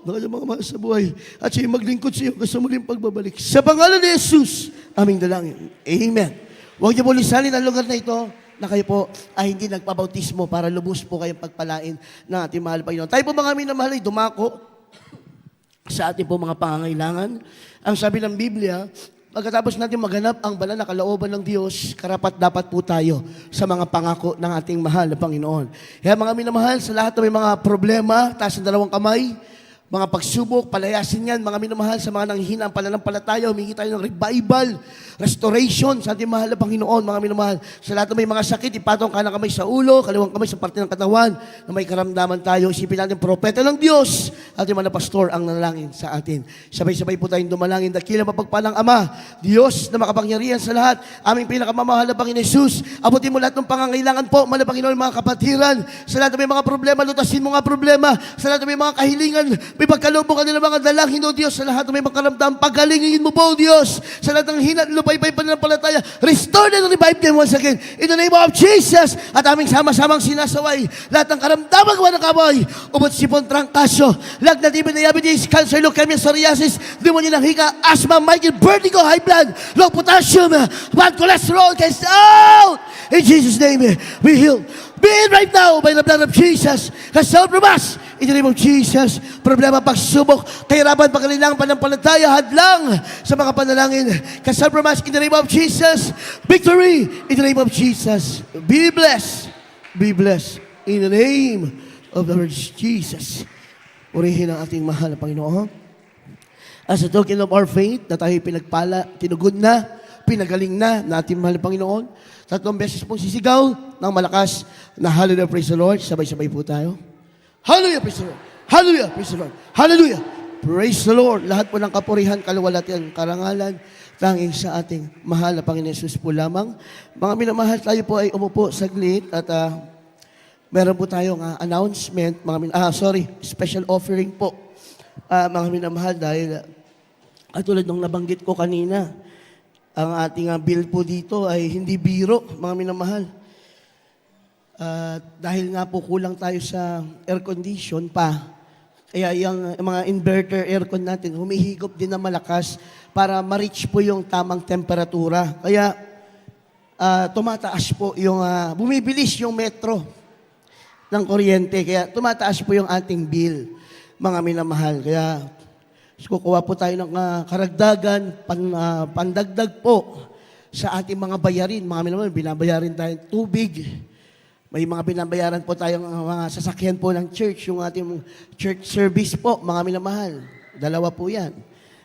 ng kanyang mga mahal sa buhay. At siya maglingkod sa iyo sa muling pagbabalik. Sa pangalan ni Jesus, aming dalangin. Amen. Huwag niyo po lisanin ang lugar na ito na kayo po ay hindi nagpabautismo para lubos po kayong pagpalain ng ating mahal Panginoon. Tayo po mga minamahal ay dumako sa ating po mga pangangailangan. Ang sabi ng Biblia, pagkatapos natin maghanap ang banal na kalooban ng Diyos, karapat-dapat po tayo sa mga pangako ng ating mahal na Panginoon. Kaya mga minamahal, sa lahat ng may mga problema, taas ang dalawang kamay, mga pagsubok, palayasin yan, mga minamahal, sa mga nanghihina ang pananampalataya, humingi tayo ng revival, restoration sa ating mahal na Panginoon, mga minamahal. Sa lahat ng may mga sakit, ipatong ka ng kamay sa ulo, kaliwang kamay sa parte ng katawan, na may karamdaman tayo, isipin natin, propeta ng Diyos, ating mga pastor ang nanalangin sa atin. Sabay-sabay po tayong dumalangin, dakilang mapagpalang Ama, Diyos na makapangyarihan sa lahat, aming pinakamamahal na Panginoon Jesus, abutin mo lahat ng pangangailangan po, mahal na Panginoon, mga kapatiran, sa lahat ng may mga problema, lutasin mo nga problema, sa lahat ng may mga kahilingan, may pagkalubong ka nila mga dalangin, O Diyos, sa lahat ng may mga karamdaman, pagalingin mo po, O Diyos, sa lahat ng hinat, lupay-pay pananampalataya, restore and revive them once again, in the name of Jesus, at aming sama-samang sinasaway, lahat ng karamdaman gawa ng kamoy, ubot sipon, trangkaso, lagnat, diabetes, cancer, leukemia, psoriasis, demonyo ng hika, asthma, migraine, vertigo, high blood, low potassium, bad cholesterol, cast out, in Jesus' name, we heal. Be it right now by the blood of Jesus. Cast out from us in the name of Jesus. Problema, pagsubok, kahirapan, pagkalilangan, panampalataya, hadlang sa mga panalangin. Cast out from us in the name of Jesus. Victory in the name of Jesus. Be blessed. Be blessed in the name of the Lord Jesus. Purihin ang ating mahal na Panginoon. As a token of our faith, na tayo pinagpala, tinugod na, pinagaling na ating mahal na Panginoon. 3 beses pong sisigaw ng malakas na hallelujah, praise the Lord. Sabay-sabay po tayo. Hallelujah, praise the Lord. Hallelujah, praise the Lord. Hallelujah, praise the Lord. Lahat po ng kapurihan, kaluwalhatian, karangalan, tanging sa ating mahal na Panginoon Jesus po lamang. Mga minamahal, tayo po ay umupo saglit at meron po tayong announcement, special offering po. Mga minamahal, dahil tulad nung nabanggit ko kanina, ang ating bill po dito ay hindi biro, mga minamahal. Dahil nga po kulang tayo sa air condition pa, kaya yung mga inverter aircon natin, humihigop din na malakas para ma-reach po yung tamang temperatura. Kaya tumataas po yung, bumibilis yung metro ng kuryente, kaya tumataas po yung ating bill, mga minamahal. Kaya kukuha po tayo ng karagdagan, pandagdag po sa ating mga bayarin. Mga minamahal, binabayarin tayo tubig. May mga binabayaran po tayong mga sasakyan po ng church, yung ating church service po, mga minamahal. 2 po yan.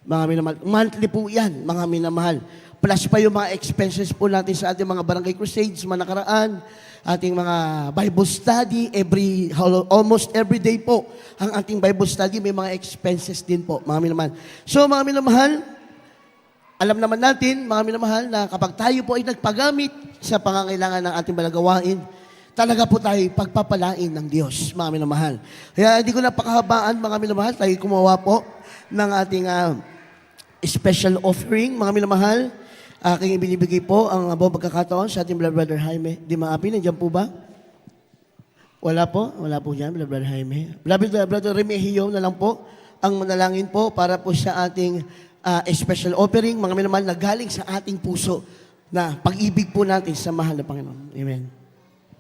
Mga minamahal. Monthly po yan, mga minamahal. Plus pa yung mga expenses po natin sa ating mga barangay crusades, mga nakaraan, ating mga Bible study, almost every day po, ang ating Bible study, may mga expenses din po, mga minamahal. So, mga minamahal, alam naman natin, mga minamahal, na kapag tayo po ay nagpagamit sa pangangailangan ng ating balagawain, talaga po tayo pagpapalain ng Diyos, mga minamahal. Kaya hindi ko napakahabaan, mga minamahal, tayo kumawa po ng ating special offering, mga minamahal. Aking ibinibigay po ang buong pagkakataon sa ating Brother Jaime. Di maapi, nandiyan po ba? Wala po dyan, Brother Jaime. Brother Remigio na lang po ang manalangin po para po sa ating special offering, mga minamahal, na galing sa ating puso na pag-ibig po natin sa mahal na Panginoon. Amen.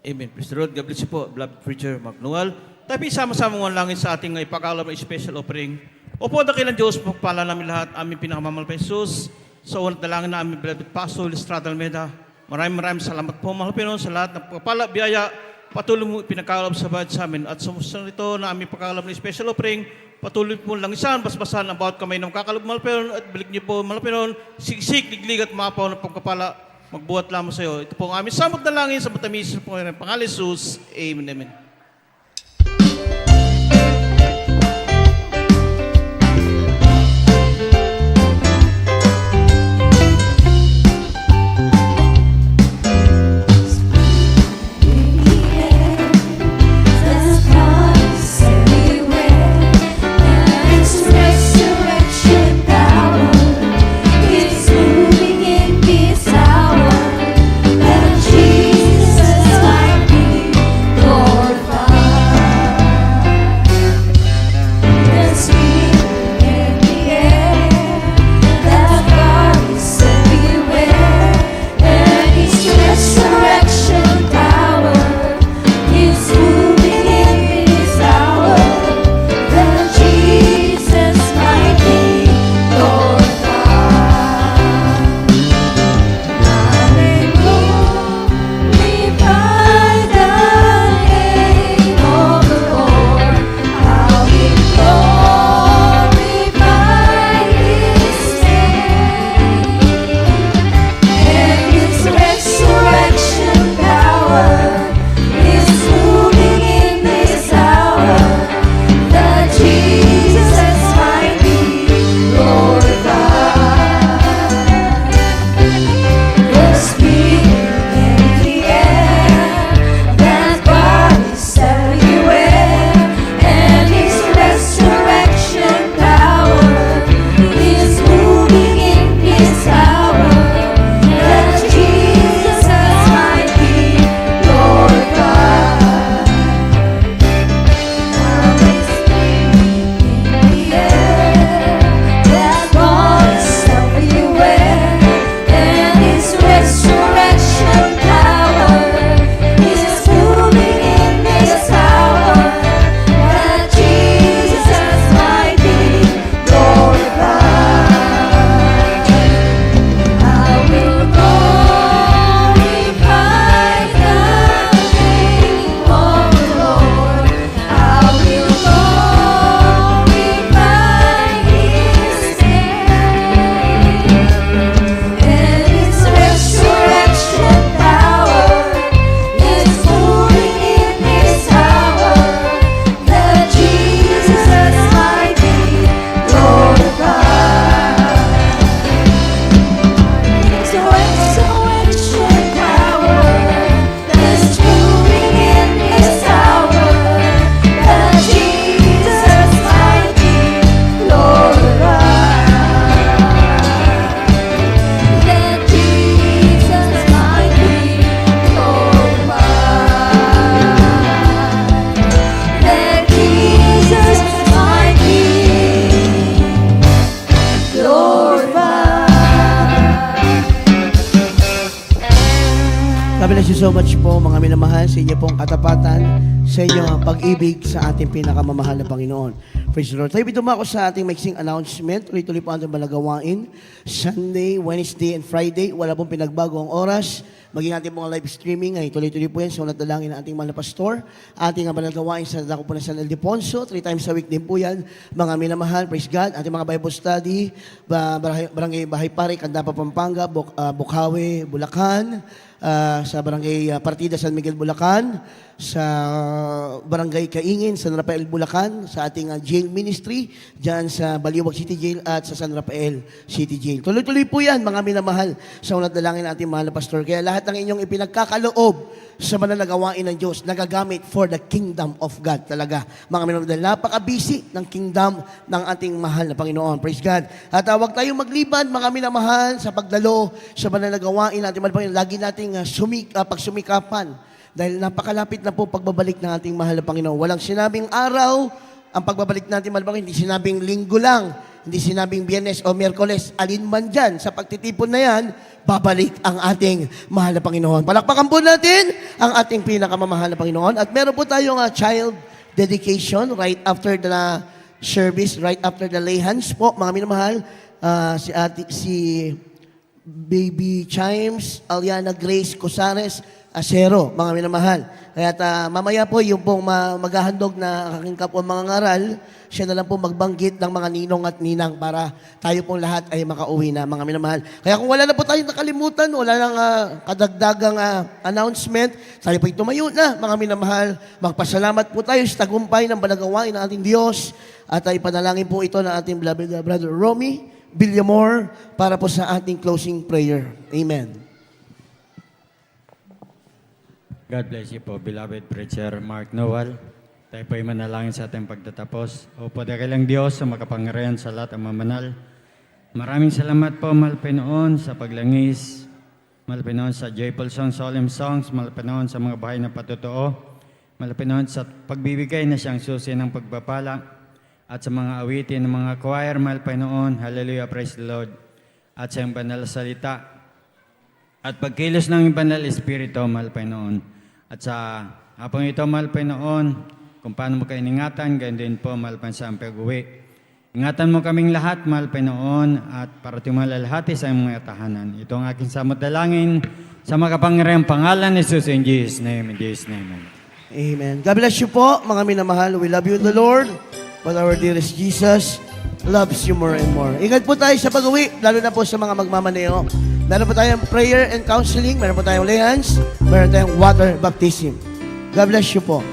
Amen. Praise the Lord. God bless you po, beloved preacher Mark Noel. Tayo sama-sama manalangin sa ating ipag-alab na special offering. Opo, dakilang Diyos, pagpala namin lahat, aming pinakamamahal pa Jesus. Sa unang dalangin na aming beloved Pastor Estrada Almeida. Maraming salamat po, mahal Pinoon, sa lahat ng pagpala, biyaya, patuloy mo pinagkakalab sa bayad sa amin. At sumusunod ito na aming pagkakalab ng special offering, patuloy po lang isan, basbasan ang bawat kamay ng kakalab, mahal Pinoon, at balik niyo po, mahal Pinoon, sigsik, liglig at mapaw ng pagkapala, magbuhat lamang sa iyo. Ito po ang aming samot na langin sa matamis po ng pangalan Jesus. Amen, amen. Jesus, like me, Lord. so much po mga minamahal sa inyo pong katapatan, sa inyong pag-ibig sa ating pinakamamahal na Panginoon. Praise the Lord. Tayo dumako sa ating mixing announcement. Tuloy-tuloy po ang ating malagawain. Sunday, Wednesday, and Friday. Wala pong pinagbago ang oras. Maging ating mga live streaming ay tuloy-tuloy po yan sa unat dalangin ng ating mahal na pastor. Ating malagawain sa dako po ng San Ildefonso. 3 times a week din po yan. Mga minamahal, praise God. Ating mga Bible study, Barangay Bahay Pare, Candapa, Pampanga, Bukawi, Bulacan, sa Barangay Partida San Miguel, Bulacan, sa Barangay Kaingin, San Rafael, Bulacan, sa ating jail ministry, dyan sa Baliwag City Jail at sa San Rafael City Jail. Tuloy-tuloy po yan, mga minamahal, sa unat dalangin ng ating mahal na pastor. Kaya lahat ng inyong ipinagkakaloob sa mananagawain ng Diyos, nagagamit for the kingdom of God talaga. Mga minamahal, napaka-busy ng kingdom ng ating mahal na Panginoon. Praise God. At huwag tayong magliban, mga minamahal, sa pagdalo, sa mananagawain natin, mahal na Panginoon. Lagi nating pagsumikapan. Dahil napakalapit na po pagbabalik ng ating mahal na Panginoon. Walang sinabing araw ang pagbabalik natin, mahal na Panginoon. Hindi sinabing linggo lang. Hindi sinabing Biyernes o Miyerkules. Alin man dyan, sa pagtitipon na yan, babalik ang ating mahal na Panginoon. Palakpakan po natin ang ating pinakamamahal na Panginoon. At meron po tayong child dedication right after the service, right after the lay hands po, mga minamahal. Si Baby Chimes, Aliana Grace Cosares, Asero, mga minamahal. Kaya mamaya po yung pong maghahandog na aking kapwa mga ngaral, siya na lang po magbanggit ng mga ninong at ninang para tayo pong lahat ay makauwi na, mga minamahal. Kaya kung wala na po tayong nakalimutan, wala nang kadagdagang announcement, tayo po tumayo na, mga minamahal. Magpasalamat po tayo sa tagumpay ng balagawain ng ating Diyos at ipanalangin po ito ng ating beloved brother Romy Villamor para po sa ating closing prayer. Amen. God bless you po, beloved preacher Mark Noel. Tayo po ay manalangin sa ating pagtatapos. O po, dakilang Diyos sa makapangyarihan sa lahat ang mamanal. Maraming salamat po, mahal Panginoon, sa paglangis. Mahal Panginoon sa joyful songs, solemn songs. Mahal Panginoon sa mga bahay na patotoo. Mahal Panginoon sa pagbibigay na siyang susi ng pagpapala. At sa mga awitin ng mga choir, mahal Panginoon. Hallelujah, praise the Lord. At sa iyong banal salita. At pagkilos ng banal Espiritu, mahal Panginoon. At sa hapong ito, mahal Panginoon, kung paano mo kayo ingatan, ganyan din po, mahal Panginoon, sa pag-uwi. Ingatan mo kaming lahat, mahal Panginoon, at parating malalahati sa iyong mga tahanan. Ito ang aking samot dalangin sa makapangyarihang pangalan ni Jesus in Jesus' name, in Jesus' name. Amen. God bless you po, mga minamahal. We love you in the Lord, but our dearest Jesus loves you more and more. Ingat po tayo sa pag-uwi, lalo na po sa mga magmamaneo. Meron po tayong prayer and counseling, meron po tayong lay hands, meron tayong water baptism. God bless you po.